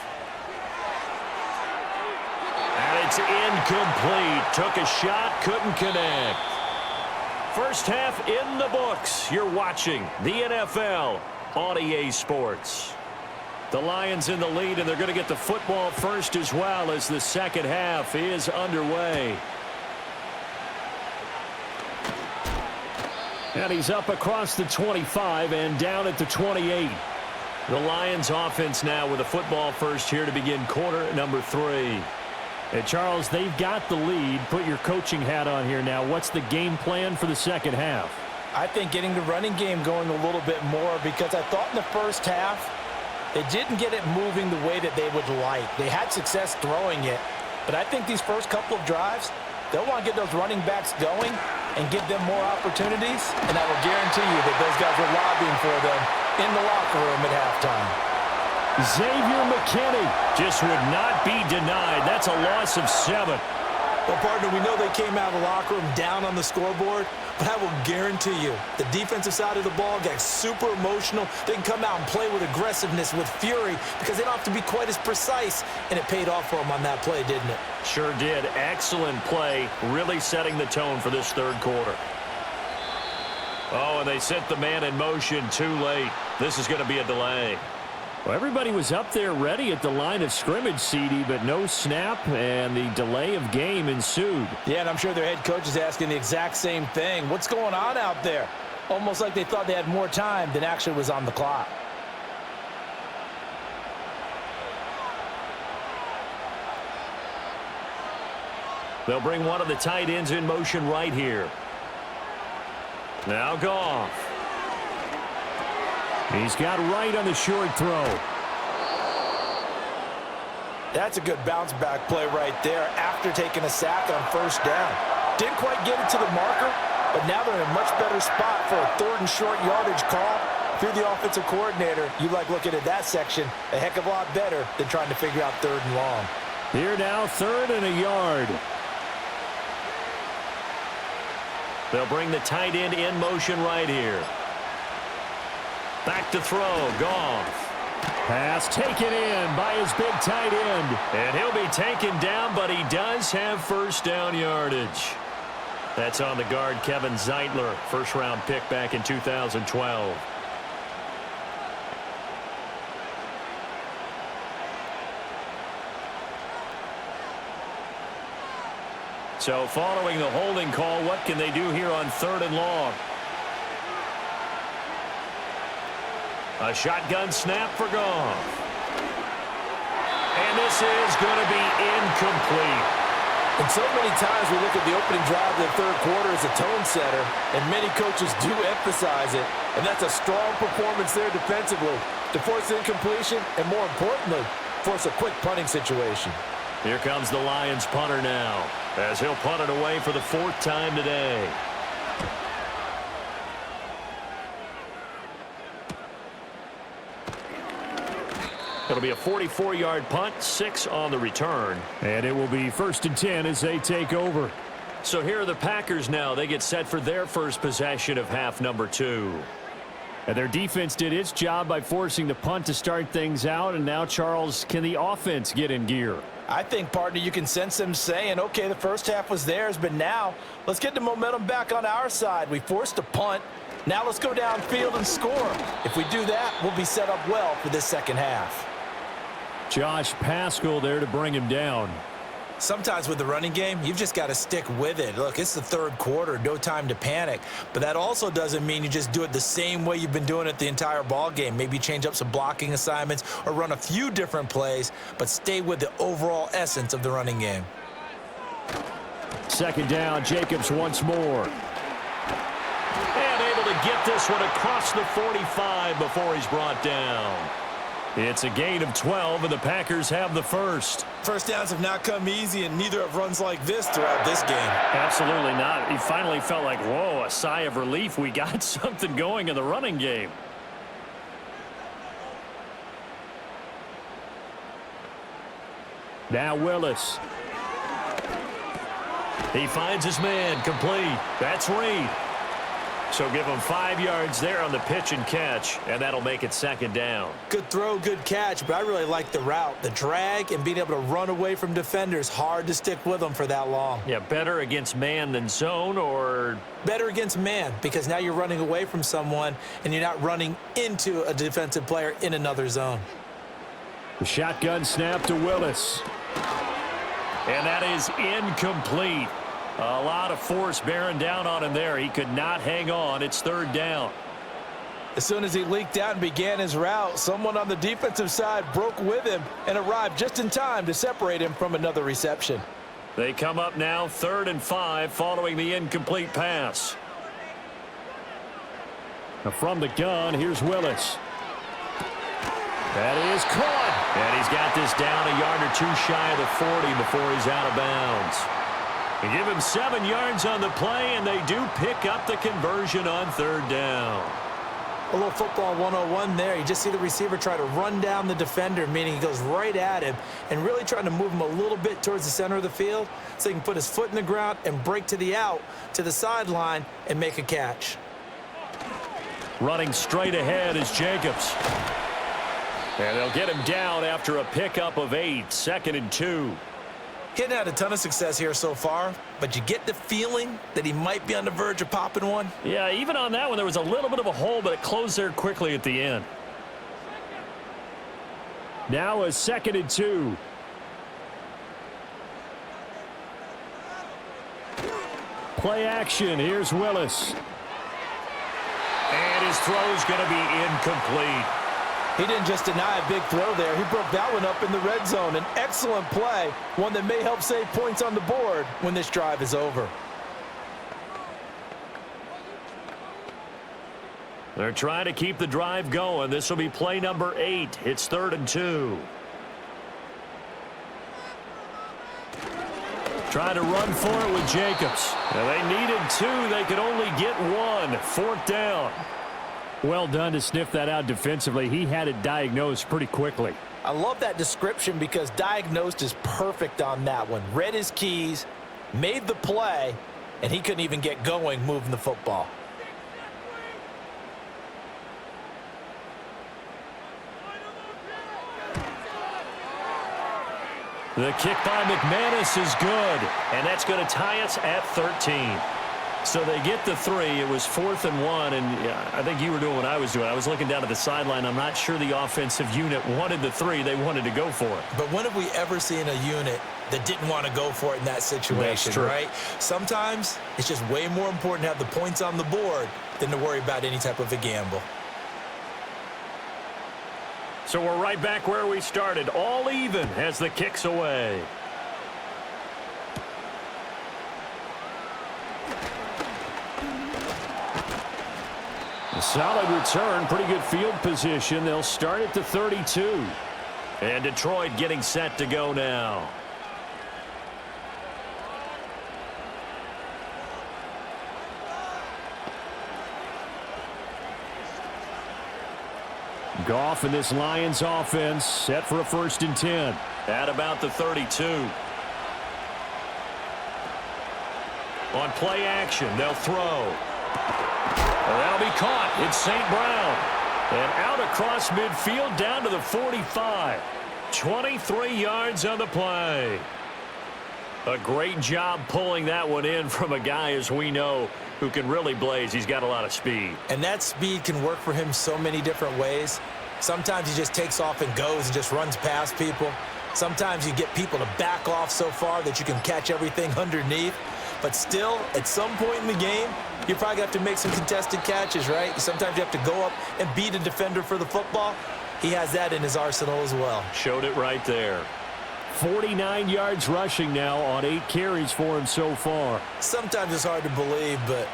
And it's incomplete. Took a shot, couldn't connect. First half in the books. You're watching the NFL on EA Sports. The Lions in the lead, and they're going to get the football first as well as the second half is underway. And he's up across the 25 and down at the 28. The Lions offense now with the football first here to begin quarter number 3. And Charles, they've got the lead. Put your coaching hat on here now. What's the game plan for the second half? I think getting the running game going a little bit more, because I thought in the first half they didn't get it moving the way that they would like. They had success throwing it, but I think these first couple of drives, they'll want to get those running backs going and give them more opportunities, and I will guarantee you that those guys were lobbying for them in the locker room at halftime. Xavier McKinney just would not be denied. That's a loss of 7. Well, partner, we know they came out of the locker room down on the scoreboard, but I will guarantee you the defensive side of the ball got super emotional. They can come out and play with aggressiveness, with fury, because they don't have to be quite as precise, and it paid off for them on that play, didn't it? Sure did. Excellent play, really setting the tone for this third quarter. Oh, and they sent the man in motion too late. This is going to be a delay. Well, everybody was up there ready at the line of scrimmage, CD, but no snap, and the delay of game ensued. Yeah, and I'm sure their head coach is asking the exact same thing. What's going on out there? Almost like they thought they had more time than actually was on the clock. They'll bring one of the tight ends in motion right here. Now Goff. He's got right on the short throw. That's a good bounce back play right there after taking a sack on first down. Didn't quite get it to the marker, but now they're in a much better spot for a third and short yardage call. If you're the offensive coordinator, you like looking at that section a heck of a lot better than trying to figure out third and long. Here now, 3rd and a yard. They'll bring the tight end in motion right here. Back to throw, Goff. Pass taken in by his big tight end. And he'll be taken down, but he does have first down yardage. That's on the guard, Kevin Zeitler, first-round pick back in 2012. So following the holding call, what can they do here on 3rd and long? A shotgun snap for Goff. And this is going to be incomplete. And so many times we look at the opening drive of the third quarter as a tone setter, and many coaches do emphasize it. And that's a strong performance there defensively to force incompletion and, more importantly, force a quick punting situation. Here comes the Lions punter now, as he'll punt it away for the 4th time today. It'll be a 44-yard punt, 6 on the return. And it will be 1st and 10 as they take over. So here are the Packers now. They get set for their first possession of half number 2. And their defense did its job by forcing the punt to start things out. And now, Charles, can the offense get in gear? I think, partner, you can sense them saying, okay, the first half was theirs, but now let's get the momentum back on our side. We forced a punt. Now let's go downfield and score. If we do that, we'll be set up well for this second half. Josh Paschal there to bring him down. Sometimes with the running game, you've just got to stick with it. Look, it's the third quarter, no time to panic. But that also doesn't mean you just do it the same way you've been doing it the entire ball game. Maybe change up some blocking assignments or run a few different plays, but stay with the overall essence of the running game. Second down, Jacobs once more. And able to get this one across the 45 before he's brought down. It's a gain of 12, and the Packers have the first. First downs have not come easy, and neither have runs like this throughout this game. Absolutely not. He finally felt like, whoa, a sigh of relief. We got something going in the running game. Now Willis. He finds his man, complete. That's Reed. So give him 5 yards there on the pitch and catch, and that'll make it second down. Good throw, good catch, but I really like the route. The drag and being able to run away from defenders, hard to stick with them for that long. Yeah, better against man than zone, or? Better against man, because now you're running away from someone and you're not running into a defensive player in another zone. The shotgun snap to Willis. And that is incomplete. A lot of force bearing down on him there. He could not hang on. It's third down. As soon as he leaked out and began his route, someone on the defensive side broke with him and arrived just in time to separate him from another reception. They come up now 3rd and 5 following the incomplete pass. Now from the gun, here's Willis. That is caught. And he's got this down a yard or two shy of the 40 before he's out of bounds. They give him 7 yards on the play, and they do pick up the conversion on 3rd down. A little football 101 there. You just see the receiver try to run down the defender, meaning he goes right at him and really trying to move him a little bit towards the center of the field so he can put his foot in the ground and break to the out, to the sideline, and make a catch. Running straight ahead is Jacobs. And they'll get him down after a pickup of 8, 2nd and 2. He hadn't had a ton of success here so far, but you get the feeling that he might be on the verge of popping one. Yeah, even on that one, there was a little bit of a hole, but it closed there quickly at the end. Now a 2nd and 2. Play action. Here's Willis. And his throw's going to be incomplete. He didn't just deny a big throw there. He broke that one up in the red zone. An excellent play, one that may help save points on the board when this drive is over. They're trying to keep the drive going. This will be play number 8. It's 3rd and 2. Trying to run for it with Jacobs. Now they needed 2. They could only get 1. 4th down. Well done to sniff that out defensively. He had it diagnosed pretty quickly. I love that description because diagnosed is perfect on that one. Read his keys, made the play, and he couldn't even get going moving the football. The kick by McManus is good, and that's going to tie us at 13. So they get the 3. It was 4th and 1, and I think you were doing what I was doing. I was looking down at the sideline. I'm not sure the offensive unit wanted the 3. They wanted to go for it. But when have we ever seen a unit that didn't want to go for it in that situation, right? Sometimes it's just way more important to have the points on the board than to worry about any type of a gamble. So we're right back where we started, all even as the kick's away. A solid return, pretty good field position. They'll start at the 32. And Detroit getting set to go now. Goff in this Lions offense set for a 1st and 10 at about the 32. On play action, they'll throw. That'll be caught. It's St. Brown. And out across midfield down to the 45. 23 yards on the play. A great job pulling that one in from a guy, as we know, who can really blaze. He's got a lot of speed. And that speed can work for him so many different ways. Sometimes he just takes off and goes and just runs past people. Sometimes you get people to back off so far that you can catch everything underneath. But still, at some point in the game, you probably have to make some contested catches, right? Sometimes you have to go up and beat a defender for the football. He has that in his arsenal as well. Showed it right there. 49 yards rushing now on 8 carries for him so far. Sometimes it's hard to believe, but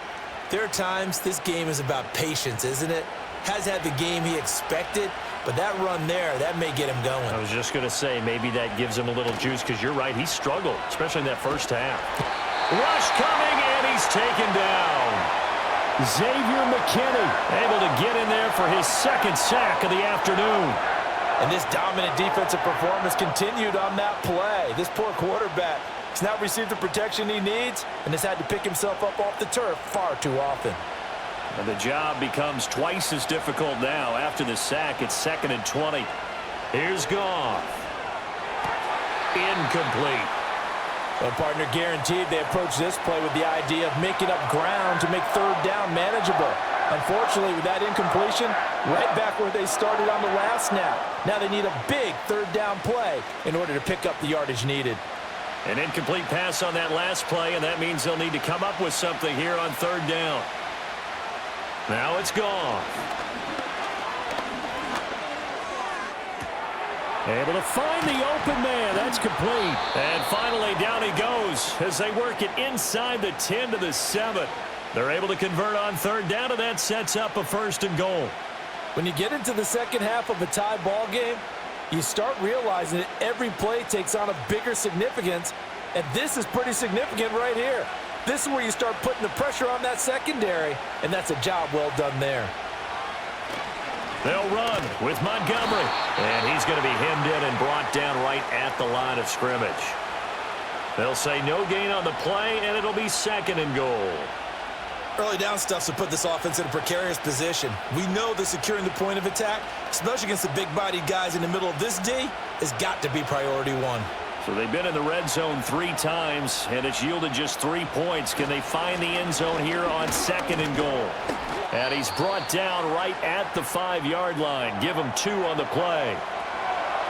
there are times this game is about patience, isn't it? Has had the game he expected, but that run there, that may get him going. I was just going to say, maybe that gives him a little juice, because you're right, he struggled, especially in that first half. Rush coming, and he's taken down. Xavier McKinney able to get in there for his second sack of the afternoon. And this dominant defensive performance continued on that play. This poor quarterback has not received the protection he needs and has had to pick himself up off the turf far too often. And the job becomes twice as difficult now. After the sack, it's 2nd and 20. Here's Goff. Incomplete. Well, partner, guaranteed they approach this play with the idea of making up ground to make third down manageable. Unfortunately, with that incompletion, right back where they started on the last snap. Now they need a big third down play in order to pick up the yardage needed. An incomplete pass on that last play, and that means they'll need to come up with something here on third down. Now it's Goff. Able to find the open man. That's complete. And finally, down he goes as they work it inside the 10 to the 7. They're able to convert on third down, and that sets up a 1st and goal. When you get into the second half of a tie ball game, you start realizing that every play takes on a bigger significance, and this is pretty significant right here. This is where you start putting the pressure on that secondary, and that's a job well done there. They'll run with Montgomery, and he's going to be hemmed in and brought down right at the line of scrimmage. They'll say no gain on the play, and it'll be 2nd and goal. Early down stuff to put this offense in a precarious position. We know that securing the point of attack, especially against the big-bodied guys in the middle of this D, has got to be priority one. So they've been in the red zone 3 times, and it's yielded just 3 points. Can they find the end zone here on 2nd and goal? And he's brought down right at the 5-yard line. Give him 2 on the play.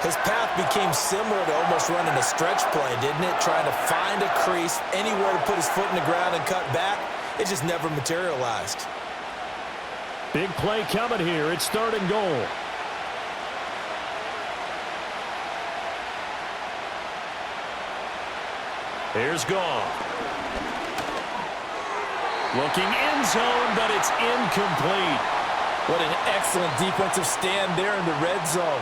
His path became similar to almost running a stretch play, didn't it? Trying to find a crease, anywhere to put his foot in the ground and cut back. It just never materialized. Big play coming here. It's 3rd and goal. Here's Goff. Looking end zone, but it's incomplete. What an excellent defensive stand there in the red zone.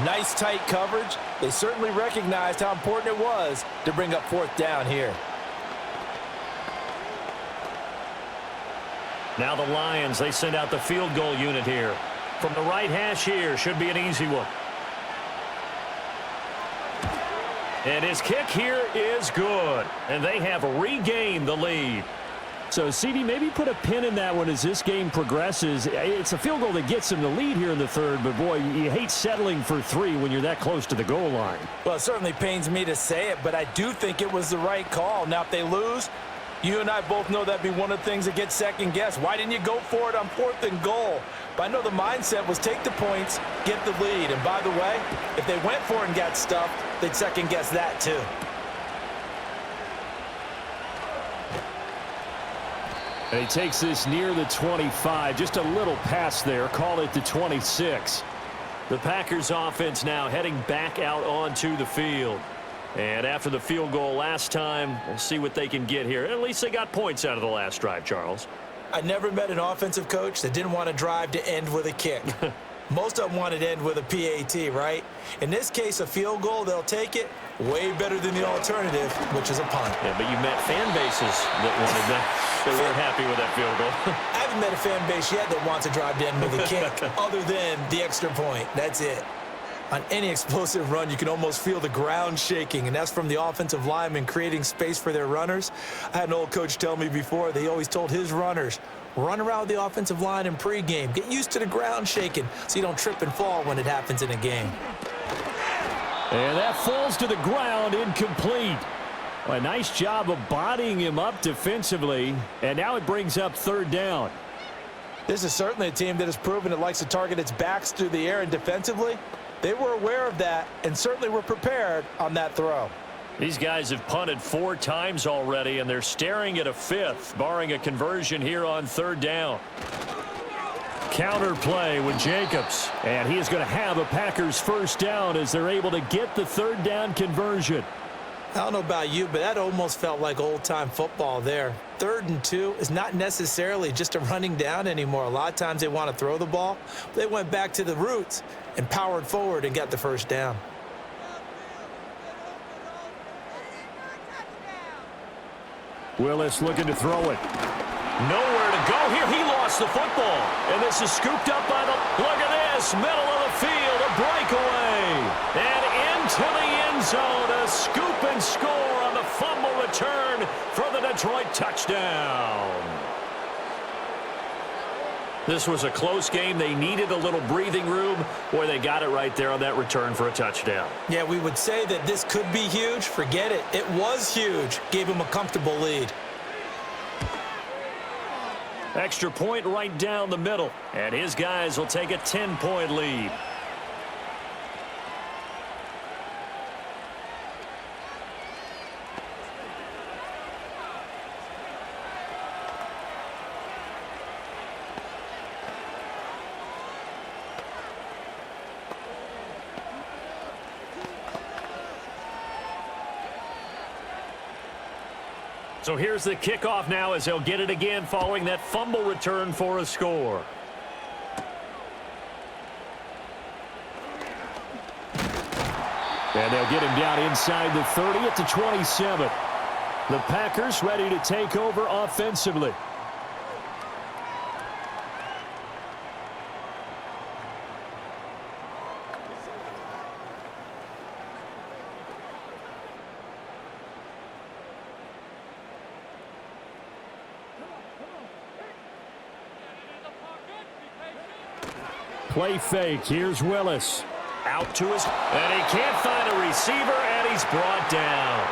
Nice tight coverage. They certainly recognized how important it was to bring up 4th down here. Now the Lions, they send out the field goal unit here. From the right hash here, should be an easy one. And his kick here is good. And they have regained the lead. So, CD, maybe put a pin in that one as this game progresses. It's a field goal that gets them the lead here in the 3rd, but, boy, you hate settling for 3 when you're that close to the goal line. Well, it certainly pains me to say it, but I do think it was the right call. Now, if they lose, you and I both know that'd be one of the things that gets second-guessed. Why didn't you go for it on 4th and goal? But I know the mindset was take the points, get the lead. And, by the way, if they went for it and got stuffed, they'd second-guess that, too. And he takes this near the 25. Just a little pass there. Call it the 26. The Packers offense now heading back out onto the field. And after the field goal last time, we'll see what they can get here. At least they got points out of the last drive, Charles. I never met an offensive coach that didn't want to drive to end with a kick. Most of them wanted to end with a PAT, right? In this case, a field goal, they'll take it. Way better than the alternative, which is a punt. Yeah, but you met fan bases that wanted that. They weren't happy with that field goal. I haven't met a fan base yet that wants to drive to end with a kick other than the extra point. That's it. On any explosive run, you can almost feel the ground shaking, and that's from the offensive linemen creating space for their runners. I had an old coach tell me before, they always told his runners, run around with the offensive line in pregame. Get used to the ground shaking so you don't trip and fall when it happens in a game. And that falls to the ground, incomplete. A nice job of bodying him up defensively, and now it brings up third down. This is certainly a team that has proven it likes to target its backs through the air, and defensively, they were aware of that and certainly were prepared on that throw. These guys have punted 4 times already, and they're staring at a 5th, barring a conversion here on third down. Counter play with Jacobs, and he is going to have a Packers first down as they're able to get the third down conversion. I don't know about you, but that almost felt like old-time football there. 3rd and 2 is not necessarily just a running down anymore. A lot of times they want to throw the ball. They went back to the roots and powered forward and got the first down. Willis looking to throw it. Nowhere to go here. He lost the football. And this is scooped up by the... Look at this. Middle of the field. A breakaway. And into the end zone. A scoop and score on the fumble return for the Detroit touchdown. This was a close game. They needed a little breathing room. Boy, they got it right there on that return for a touchdown. Yeah, we would say that this could be huge. Forget it. It was huge. Gave him a comfortable lead. Extra point right down the middle. And his guys will take a 10-point lead. So here's the kickoff now as they'll get it again following that fumble return for a score. And they'll get him down inside the 30 at the 27. The Packers ready to take over offensively. Play fake. Here's Willis. Out to his... And he can't find a receiver, and he's brought down.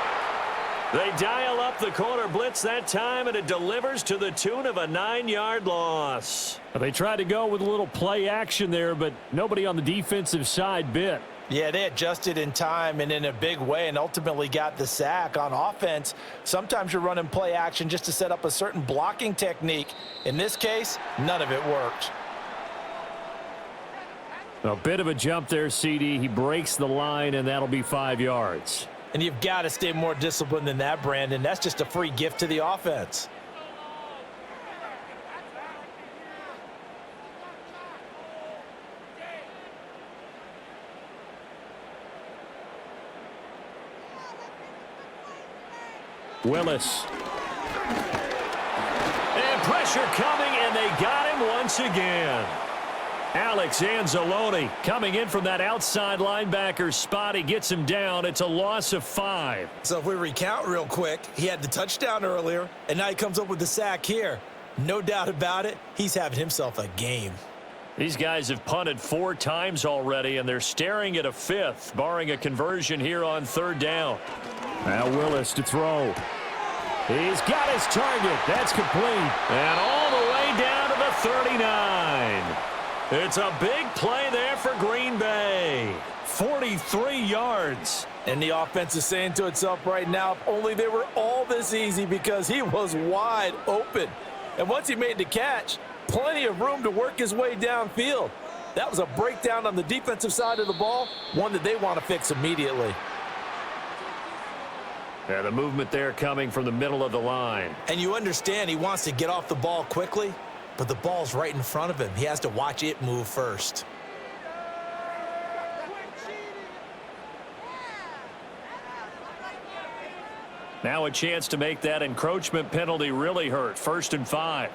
They dial up the corner blitz that time, and it delivers to the tune of a 9-yard loss. They tried to go with a little play action there, but nobody on the defensive side bit. Yeah, they adjusted in time and in a big way and ultimately got the sack. On offense, sometimes you're running play action just to set up a certain blocking technique. In this case, none of it worked. A bit of a jump there, CD. He breaks the line, and that'll be 5 yards. And you've got to stay more disciplined than that, Brandon. That's just a free gift to the offense. Willis. And pressure coming, and they got him once again. Alex Anzalone coming in from that outside linebacker spot. He gets him down. It's a loss of 5. So if we recount real quick, he had the touchdown earlier, and now he comes up with the sack here. No doubt about it, he's having himself a game. These guys have punted 4 times already, and they're staring at a 5th, barring a conversion here on third down. Now Willis to throw. He's got his target. That's complete. And all the way down to the 39. It's a big play there for Green Bay. 43 yards. And the offense is saying to itself right now, if only they were all this easy, because he was wide open. And once he made the catch, plenty of room to work his way downfield. That was a breakdown on the defensive side of the ball, one that they want to fix immediately. Yeah, the movement there coming from the middle of the line. And you understand he wants to get off the ball quickly, but the ball's right in front of him. He has to watch it move first. Now a chance to make that encroachment penalty really hurt. 1st and 5.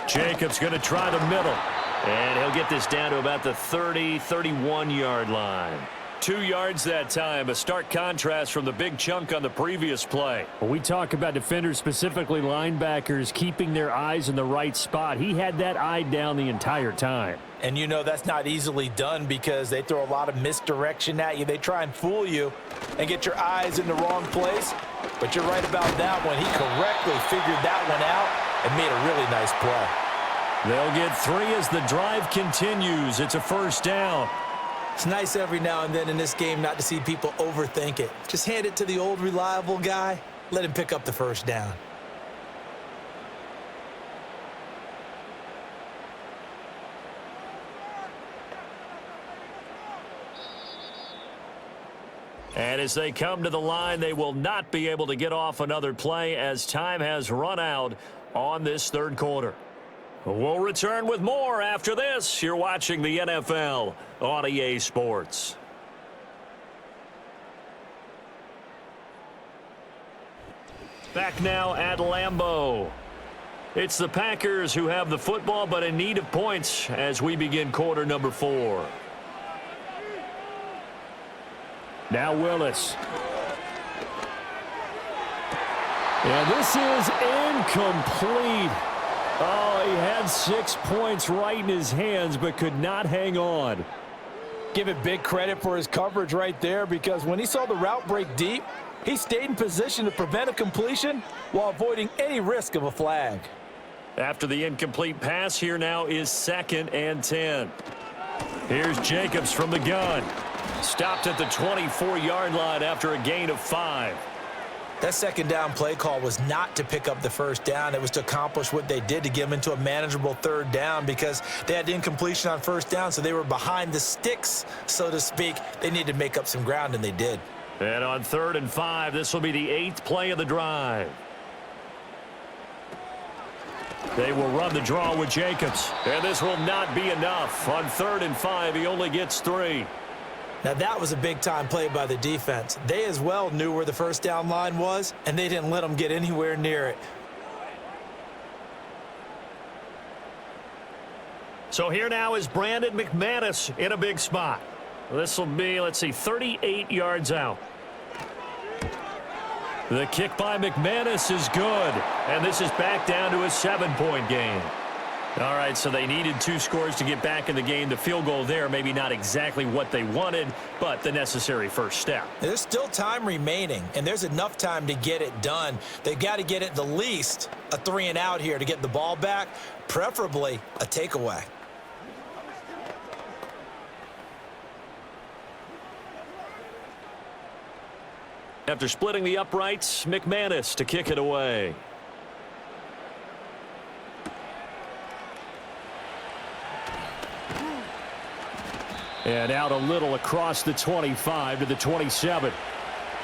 Jacobs going to try the middle. And he'll get this down to about the 30, 31-yard line. 2 yards that time. A stark contrast from the big chunk on the previous play. When we talk about defenders, specifically linebackers, keeping their eyes in the right spot, he had that eye down the entire time. And you know that's not easily done because they throw a lot of misdirection at you. They try and fool you and get your eyes in the wrong place. But you're right about that one. He correctly figured that one out and made a really nice play. They'll get 3 as the drive continues. It's a first down. It's nice every now and then in this game not to see people overthink it. Just hand it to the old reliable guy. Let him pick up the first down. And as they come to the line, they will not be able to get off another play as time has run out on this third quarter. We'll return with more after this. You're watching the NFL on EA Sports. Back now at Lambeau. It's the Packers who have the football, but in need of points as we begin quarter number 4. Now Willis. And this is incomplete. Oh, he had 6 points right in his hands, but could not hang on. Give it big credit for his coverage right there because when he saw the route break deep, he stayed in position to prevent a completion while avoiding any risk of a flag. After the incomplete pass, here now is 2nd and 10. Here's Jacobs from the gun. Stopped at the 24-yard line after a gain of 5. That second down play call was not to pick up the first down. It was to accomplish what they did to get them into a manageable third down because they had incompletion on first down, so they were behind the sticks, so to speak. They needed to make up some ground, and they did. And on 3rd and 5, this will be the 8th play of the drive. They will run the draw with Jacobs. And this will not be enough. On 3rd and 5, he only gets 3. Now, that was a big-time play by the defense. They as well knew where the first down line was, and they didn't let them get anywhere near it. So here now is Brandon McManus in a big spot. This will be, let's see, 38 yards out. The kick by McManus is good, and this is back down to a 7-point game. All right, so they needed 2 scores to get back in the game. The field goal there, maybe not exactly what they wanted, but the necessary first step. There's still time remaining, and there's enough time to get it done. They've got to get at the least a 3-and-out here to get the ball back, preferably a takeaway. After splitting the uprights, McManus to kick it away. And out a little across the 25 to the 27.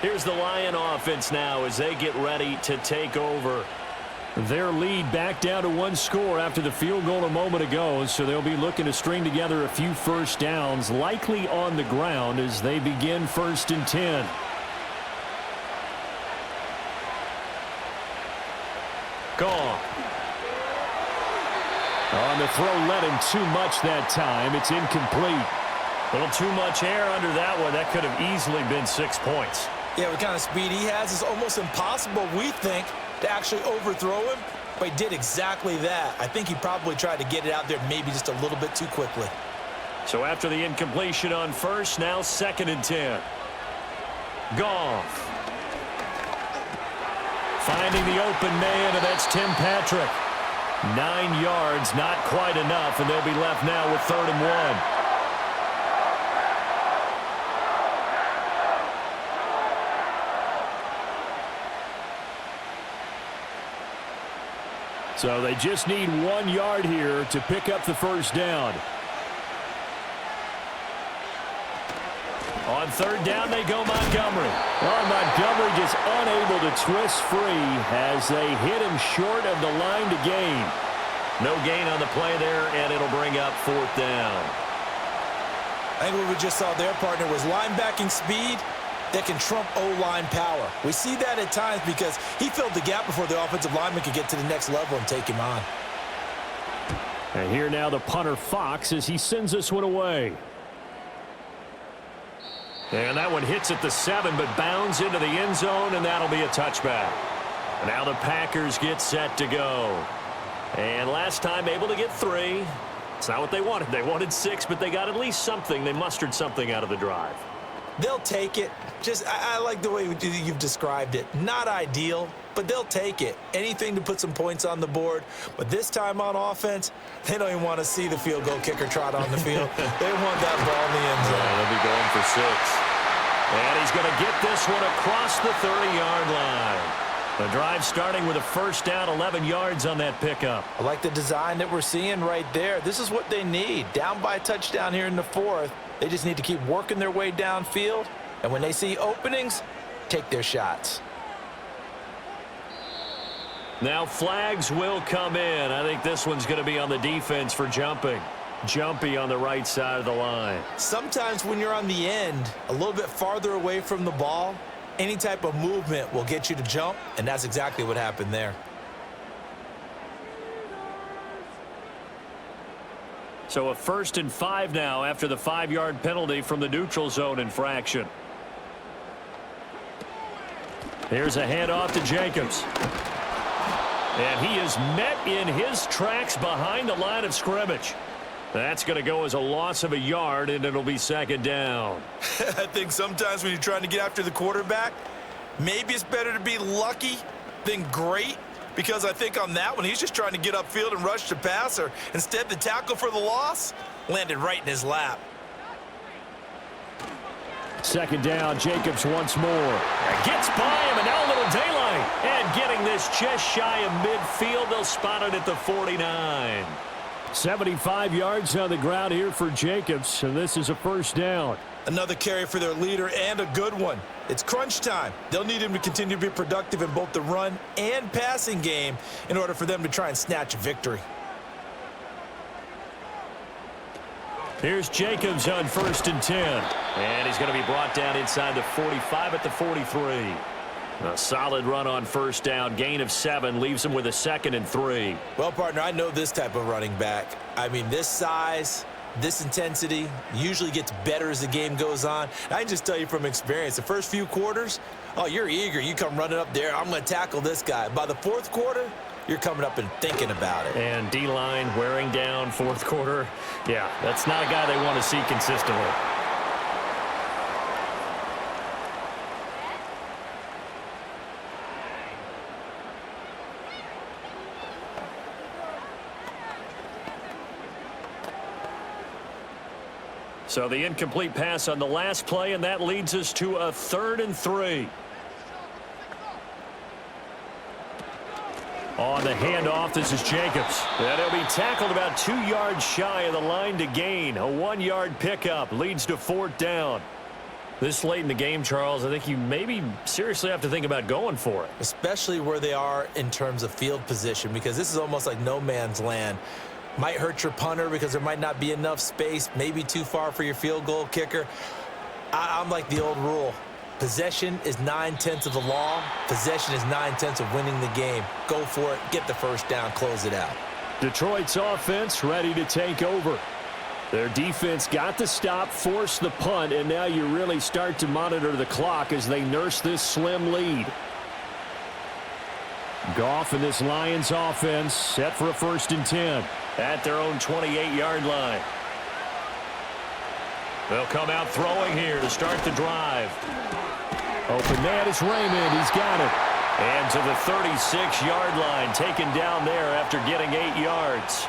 Here's the Lion offense now as they get ready to take over. Their lead back down to 1 score after the field goal a moment ago, so they'll be looking to string together a few first downs, likely on the ground as they begin 1st and 10. Goff. On the throw, led him too much that time. It's incomplete. A little too much air under that one. That could have easily been 6 points. Yeah, what kind of speed he has is almost impossible, we think, to actually overthrow him. But he did exactly that. I think he probably tried to get it out there maybe just a little bit too quickly. So after the incompletion on 1st, now 2nd and 10. Goff. Finding the open man, and that's Tim Patrick. 9 yards, not quite enough, and they'll be left now with 3rd and 1. So they just need 1 yard here to pick up the first down. On 3rd down, they go Montgomery. Oh, Montgomery just unable to twist free as they hit him short of the line to gain. No gain on the play there, and it'll bring up 4th down. I think what we just saw there, partner, was linebacking speed that can trump O-line power. We see that at times because he filled the gap before the offensive lineman could get to the next level and take him on. And here now the punter Fox as he sends this one away. And that one hits at the 7, but bounds into the end zone, and that'll be a touchback. Now the Packers get set to go. And last time able to get 3. It's not what they wanted. They wanted 6, but they got at least something. They mustered something out of the drive. They'll take it. I like the way you've described it. Not ideal, but they'll take it. Anything to put some points on the board. But this time on offense, they don't even want to see the field goal kicker trot on the field. They want that ball in the end zone. Yeah, they'll be going for 6. And he's going to get this one across the 30-yard line. The drive starting with a first down, 11 yards on that pickup. I like the design that we're seeing right there. This is what they need. Down by a touchdown here in the 4th. They just need to keep working their way downfield. And when they see openings, take their shots. Now flags will come in. I think this one's going to be on the defense for jumping. Jumpy on the right side of the line. Sometimes when you're on the end, a little bit farther away from the ball, any type of movement will get you to jump, and that's exactly what happened there. So a 1st and 5 now after the 5-yard penalty from the neutral zone infraction. Here's a handoff to Jacobs. And he is met in his tracks behind the line of scrimmage. That's going to go as a loss of a yard, and it'll be 2nd down. I think sometimes when you're trying to get after the quarterback, maybe it's better to be lucky than great, because I think on that one, he's just trying to get upfield and rush the passer. Instead, the tackle for the loss landed right in his lap. 2nd down, Jacobs once more. Gets by him, and now a little daylight. And getting this just shy of midfield, they'll spot it at the 49. 75 yards on the ground here for Jacobs, and this is a 1st down. Another carry for their leader, and a good one. It's crunch time. They'll need him to continue to be productive in both the run and passing game in order for them to try and snatch a victory. Here's Jacobs on 1st and 10. And he's going to be brought down inside the 45 at the 43. A solid run on 1st down. Gain of 7 leaves him with a 2nd and 3. Well, partner, I know this type of running back. I mean, this size, this intensity usually gets better as the game goes on. I can just tell you from experience, the first few quarters, oh, you're eager. You come running up there. I'm going to tackle this guy. By the 4th quarter, you're coming up and thinking about it. And D-line wearing down 4th quarter. Yeah, that's not a guy they want to see consistently. So the incomplete pass on the last play, and that leads us to a 3rd and 3. On the handoff, this is Jacobs. And he'll be tackled about 2 yards shy of the line to gain. A 1-yard pickup leads to 4th down. This late in the game, Charles, I think you maybe seriously have to think about going for it. Especially where they are in terms of field position, because this is almost like no man's land. Might hurt your punter because there might not be enough space, maybe too far for your field goal kicker. I'm like the old rule. Possession is 9/10 of the law. Possession is 9/10 of winning the game. Go for it. Get the 1st down. Close it out. Detroit's offense ready to take over. Their defense got the stop, forced the punt, and now you really start to monitor the clock as they nurse this slim lead. Goff and this Lions offense set for a 1st and 10 at their own 28-yard line. They'll come out throwing here to start the drive. Open man is Raymond. He's got it. And to the 36-yard line, taken down there after getting 8 yards.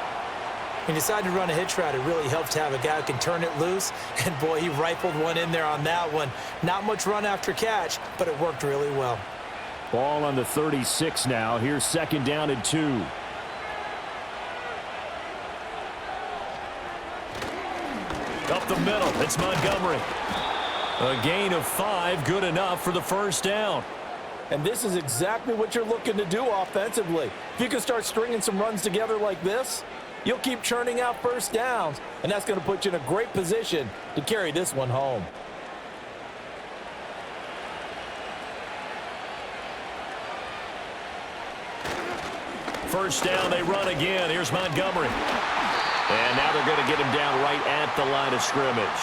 He decided to run a hitch route. It really helps to have a guy who can turn it loose. And, boy, he rifled one in there on that one. Not much run after catch, but it worked really well. Ball on the 36 now. Here's 2nd down and 2. Up the middle, it's Montgomery. A gain of 5, good enough for the 1st down. And this is exactly what you're looking to do offensively. If you can start stringing some runs together like this, you'll keep churning out 1st downs, and that's going to put you in a great position to carry this one home. First down, they run again. Here's Montgomery. And now they're going to get him down right at the line of scrimmage.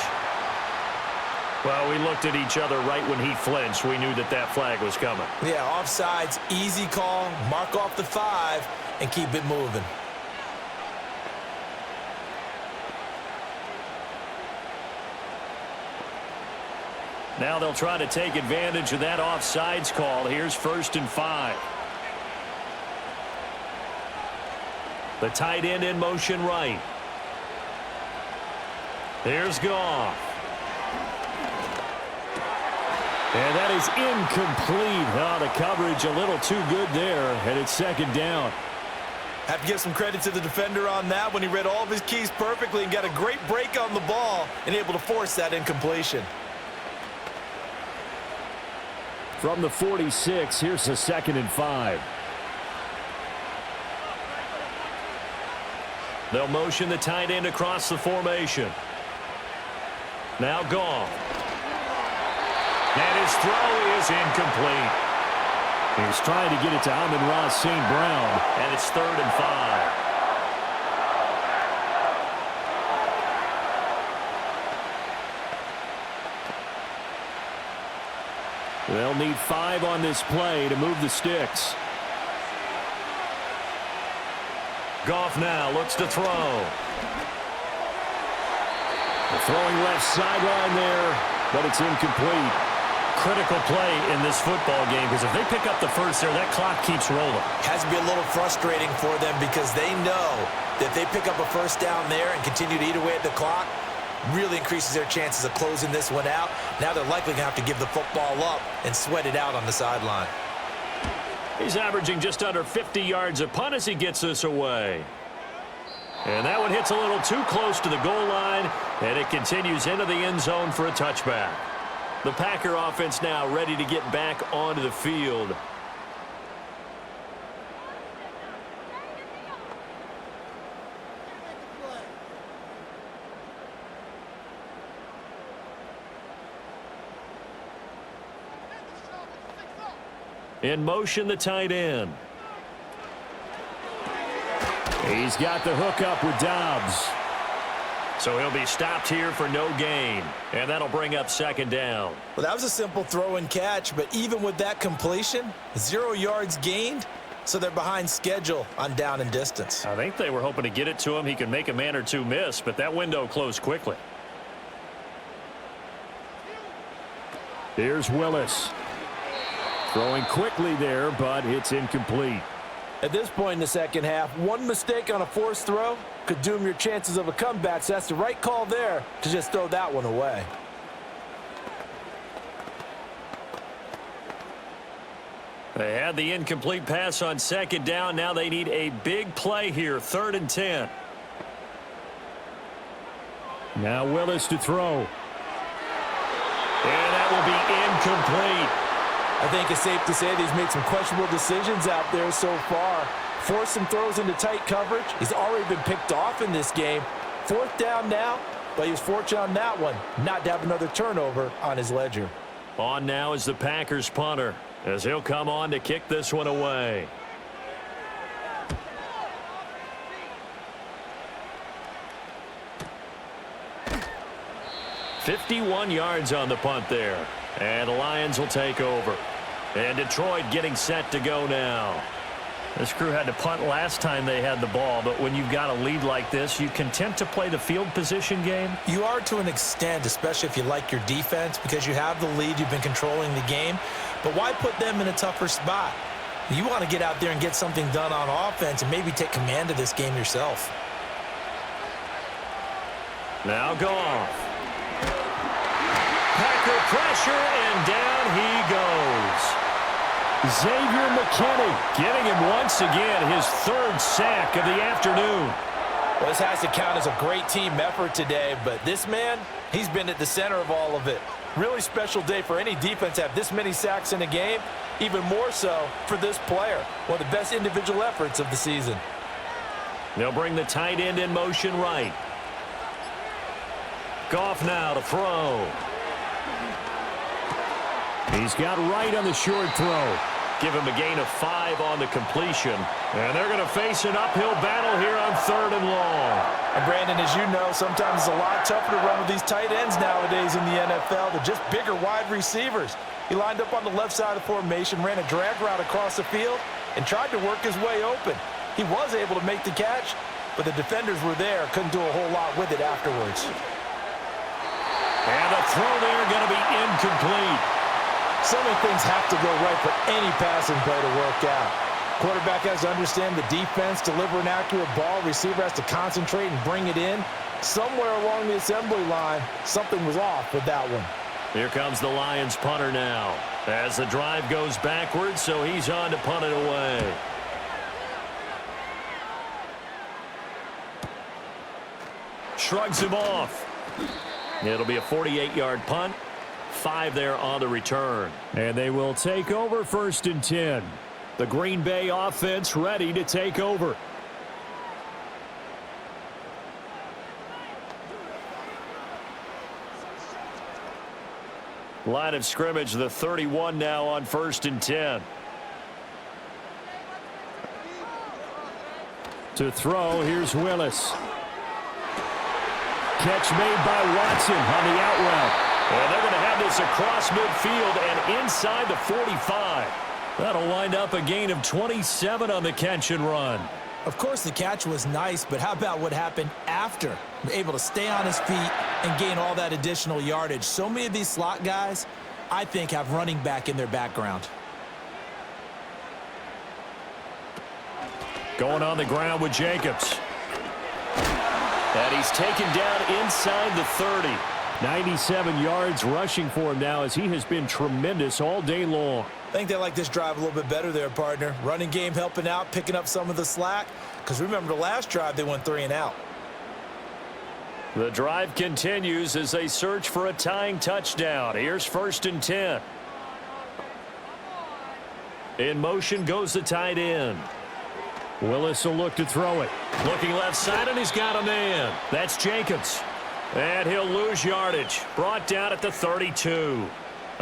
Well, we looked at each other right when he flinched. We knew that that flag was coming. Yeah, offsides, easy call. Mark off the 5 and keep it moving. Now they'll try to take advantage of that offsides call. Here's 1st and 5. The tight end in motion right. Here's Goff. And that is incomplete. Oh, the coverage a little too good there, and it's 2nd down. Have to give some credit to the defender on that when he read all of his keys perfectly and got a great break on the ball and able to force that incompletion. From the 46, here's the 2nd and 5. They'll motion the tight end across the formation. Now Goff. And his throw is incomplete. He's trying to get it to Amon-Ra St. Brown. And it's 3rd and 5. They'll need 5 on this play to move the sticks. Goff now looks to throw. The throwing left sideline there, but it's incomplete. Critical play in this football game, because if they pick up the first there, that clock keeps rolling. Has to be a little frustrating for them because they know that if they pick up a first down there and continue to eat away at the clock, really increases their chances of closing this one out. Now they're likely going to have to give the football up and sweat it out on the sideline. He's averaging just under 50 yards a punt as he gets this away. And that one hits a little too close to the goal line, and it continues into the end zone for a touchback. The Packer offense now ready to get back onto the field. In motion, the tight end. He's got the hook up with Dobbs. So he'll be stopped here for no gain. And that'll bring up 2nd down. Well, that was a simple throw and catch, but even with that completion, 0 yards gained, so they're behind schedule on down and distance. I think they were hoping to get it to him. He could make a man or two miss, but that window closed quickly. Here's Willis. Throwing quickly there, but it's incomplete. At this point in the second half, one mistake on a forced throw could doom your chances of a comeback, so that's the right call there to just throw that one away. They had the incomplete pass on 2nd down. Now they need a big play here, 3rd and 10. Now Willis to throw. And that will be incomplete. I think it's safe to say that he's made some questionable decisions out there so far. Forced some throws into tight coverage. He's already been picked off in this game. 4th down now, but he was fortunate on that one not to have another turnover on his ledger. On now is the Packers punter, as he'll come on to kick this one away. "51 yards on the punt there. And the Lions will take over. And Detroit getting set to go now. This crew had to punt last time they had the ball, but when you've got a lead like this, you content to play the field position game? You are to an extent, especially if you like your defense, because you have the lead, you've been controlling the game. But why put them in a tougher spot? You want to get out there and get something done on offense and maybe take command of this game yourself. Now Goff. Packer pressure, and down he goes. Xavier McKinney Getting him once again, his 3rd sack of the afternoon. Well, this has to count as a great team effort today, but this man, he's been at the center of all of it. Really special day for any defense to have this many sacks in a game, even more so for this player. One of the best individual efforts of the season. They'll bring the tight end in motion right. Goff now to throw. He's got right on the short throw. Give him a gain of 5 on the completion. And they're going to face an uphill battle here on 3rd and long. And Brandon, as you know, sometimes it's a lot tougher to run with these tight ends nowadays in the NFL. They're just bigger wide receivers. He lined up on the left side of the formation, ran a drag route across the field, and tried to work his way open. He was able to make the catch, but the defenders were there, couldn't do a whole lot with it afterwards. And the throw there going to be incomplete. So many things have to go right for any passing play to work out. Quarterback has to understand the defense, deliver an accurate ball. Receiver has to concentrate and bring it in. Somewhere along the assembly line, something was off with that one. Here comes the Lions punter now. As the drive goes backwards, so he's on to punt it away. Shrugs him off. It'll be a 48-yard punt. 5 there on the return. And they will take over 1st and 10. The Green Bay offense ready to take over. Line of scrimmage, the 31 now on 1st and 10. To throw, here's Willis. Catch made by Watson on the out route. And they're going to have this across midfield and inside the 45. That'll wind up a gain of 27 on the catch and run. Of course, the catch was nice, but how about what happened after? Able to stay on his feet and gain all that additional yardage. So many of these slot guys, I think, have running back in their background. Going on the ground with Jacobs. And he's taken down inside the 30. 97 yards rushing for him now as he has been tremendous all day long. I think they like this drive a little bit better there, partner. Running game helping out, picking up some of the slack. Because remember, the last drive, they went 3 and out. The drive continues as they search for a tying touchdown. Here's 1st and 10. In motion goes the tight end. Willis will look to throw it. Looking left side, and he's got a man. That's Jacobs. And he'll lose yardage. Brought down at the 32.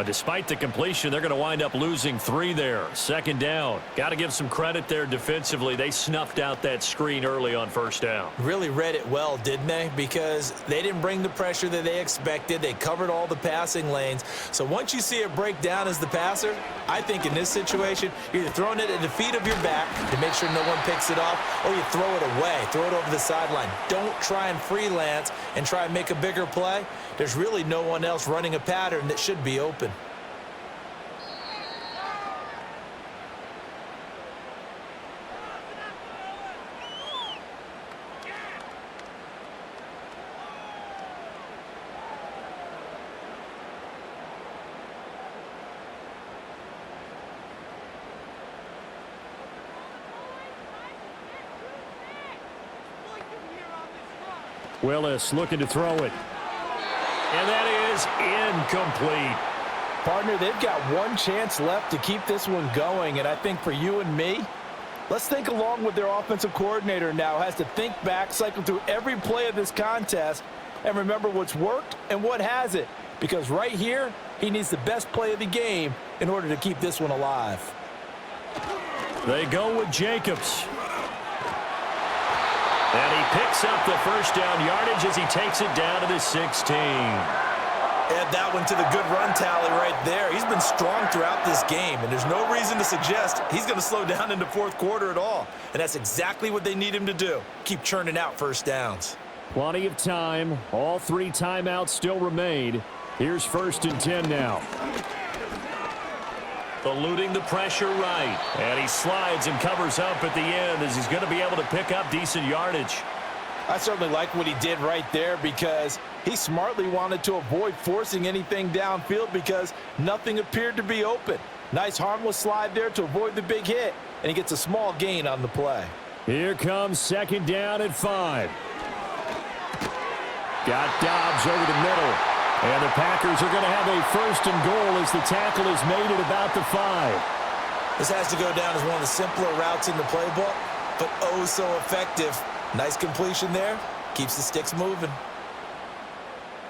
Despite the completion, they're going to wind up losing 3 there. 2nd down. Got to give some credit there defensively. They snuffed out that screen early on 1st down. Really read it well, didn't they? Because they didn't bring the pressure that they expected. They covered all the passing lanes. So once you see it break down as the passer, I think in this situation, you're either throwing it at the feet of your back to make sure no one picks it off, or you throw it away, throw it over the sideline. Don't try and freelance and try and make a bigger play. There's really no one else running a pattern that should be open. Willis looking to throw it. And that is incomplete. Partner, they've got one chance left to keep this one going, and I think for you and me, let's think along with their offensive coordinator now. Has to think back, cycle through every play of this contest, and remember what's worked and what hasn't. Because right here, he needs the best play of the game in order to keep this one alive. They go with Jacobs. And he picks up the 1st down yardage as he takes it down to the 16. Add that one to the good run tally right there. He's been strong throughout this game, and there's no reason to suggest he's going to slow down in the 4th quarter at all. And that's exactly what they need him to do. Keep churning out 1st downs. Plenty of time. All 3 timeouts still remain. Here's 1st and 10 now. Eluding the pressure right. And he slides and covers up at the end as he's going to be able to pick up decent yardage. I certainly like what he did right there because he smartly wanted to avoid forcing anything downfield because nothing appeared to be open. Nice harmless slide there to avoid the big hit, and he gets a small gain on the play. Here comes 2nd down at 5. Got Dobbs over the middle. And the Packers are going to have a 1st and goal as the tackle is made at about the 5. This has to go down as one of the simpler routes in the playbook, but oh so effective. Nice completion there. Keeps the sticks moving.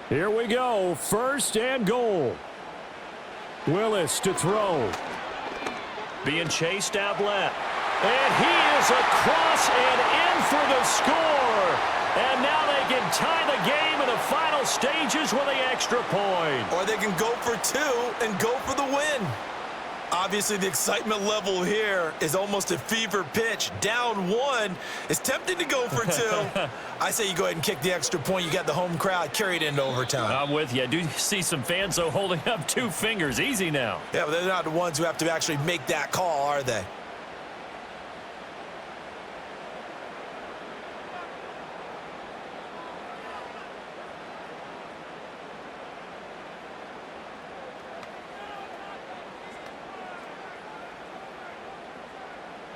Here we go. 1st and goal. Willis to throw. being chased out left. And he is across and in for the score. And now they can tie the game in the final stages with the extra point. Or they can go for 2 and go for the win. Obviously, the excitement level here is almost a fever pitch. Down 1. It's tempting to go for 2. I say you go ahead and kick the extra point. You got the home crowd carried into overtime. I'm with you. I do see some fans, though, holding up 2 fingers. Easy now. Yeah, but they're not the ones who have to actually make that call, are they?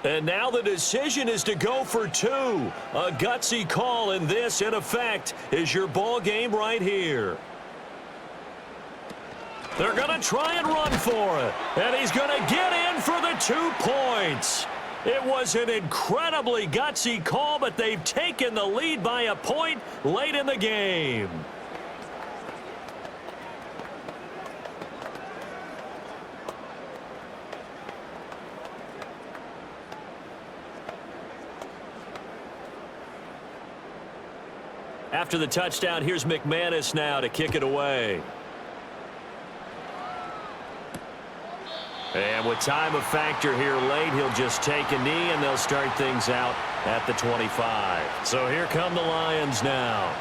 And now the decision is to go for 2. A gutsy call, and this, in effect, is your ball game right here. They're going to try and run for it. And he's going to get in for the 2 points. It was an incredibly gutsy call, but they've taken the lead by a point late in the game. After the touchdown, here's McManus now to kick it away. And with time of factor here late, he'll just take a knee, and they'll start things out at the 25. So here come the Lions now.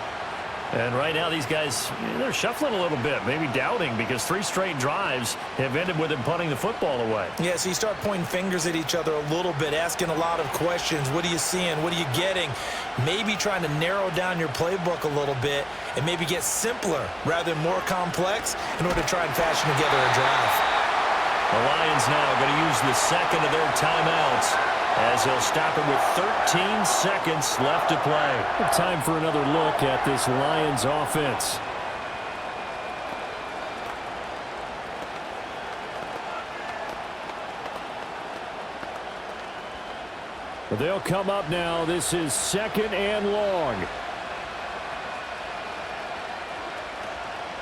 And right now, these guys, they're shuffling a little bit, maybe doubting, because 3 straight drives have ended with them punting the football away. Yeah, so you start pointing fingers at each other a little bit, asking a lot of questions. What are you seeing? What are you getting? Maybe trying to narrow down your playbook a little bit and maybe get simpler rather than more complex in order to try and fashion together a drive. The Lions now going to use the second of their timeouts as they'll stop it with 13 seconds left to play. Time for another look at this Lions offense. They'll come up now. This is 2nd and long.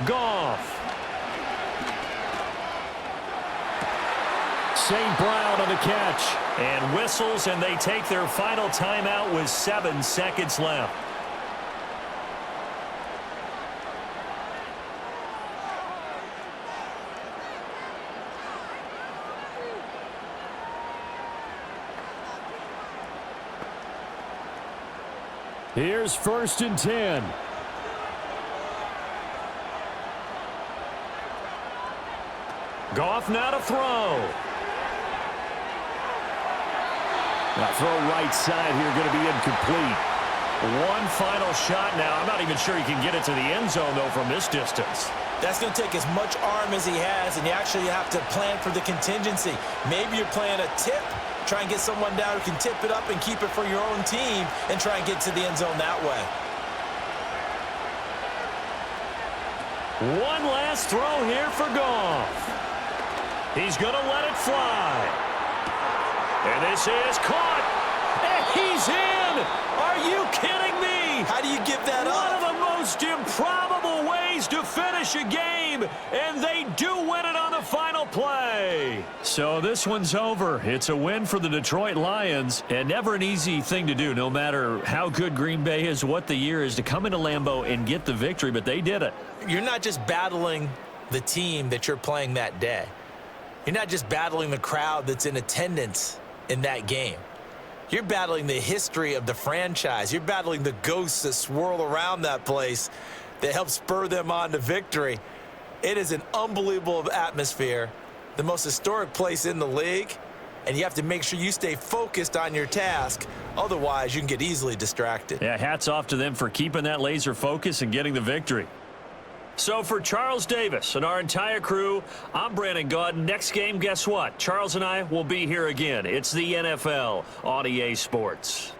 Goff. St. Brown on the catch. And whistles, and they take their final timeout with 7 seconds left. Here's 1st and 10. Goff now to throw. That throw right side here going to be incomplete. One final shot now. I'm not even sure he can get it to the end zone, though, from this distance. That's going to take as much arm as he has, and you actually have to plan for the contingency. Maybe you're playing a tip. Try and get someone down who can tip it up and keep it for your own team and try and get to the end zone that way. One last throw here for Goff. He's going to let it fly. And this is caught. And he's in. Are you kidding me? How do you give that up? One of the most improbable ways to finish a game. And they do win it on the final play. So this one's over. It's a win for the Detroit Lions. And never an easy thing to do, no matter how good Green Bay is, what the year is, to come into Lambeau and get the victory. But they did it. You're not just battling the team that you're playing that day. You're not just battling the crowd that's in attendance in that game. You're battling the history of the franchise. You're battling the ghosts that swirl around that place that help spur them on to victory. It is an unbelievable atmosphere, the most historic place in the league, and you have to make sure you stay focused on your task. Otherwise, you can get easily distracted. Yeah, hats off to them for keeping that laser focus and getting the victory. So for Charles Davis and our entire crew, I'm Brandon Gaudin. Next game, guess what? Charles and I will be here again. It's the NFL on EA Sports.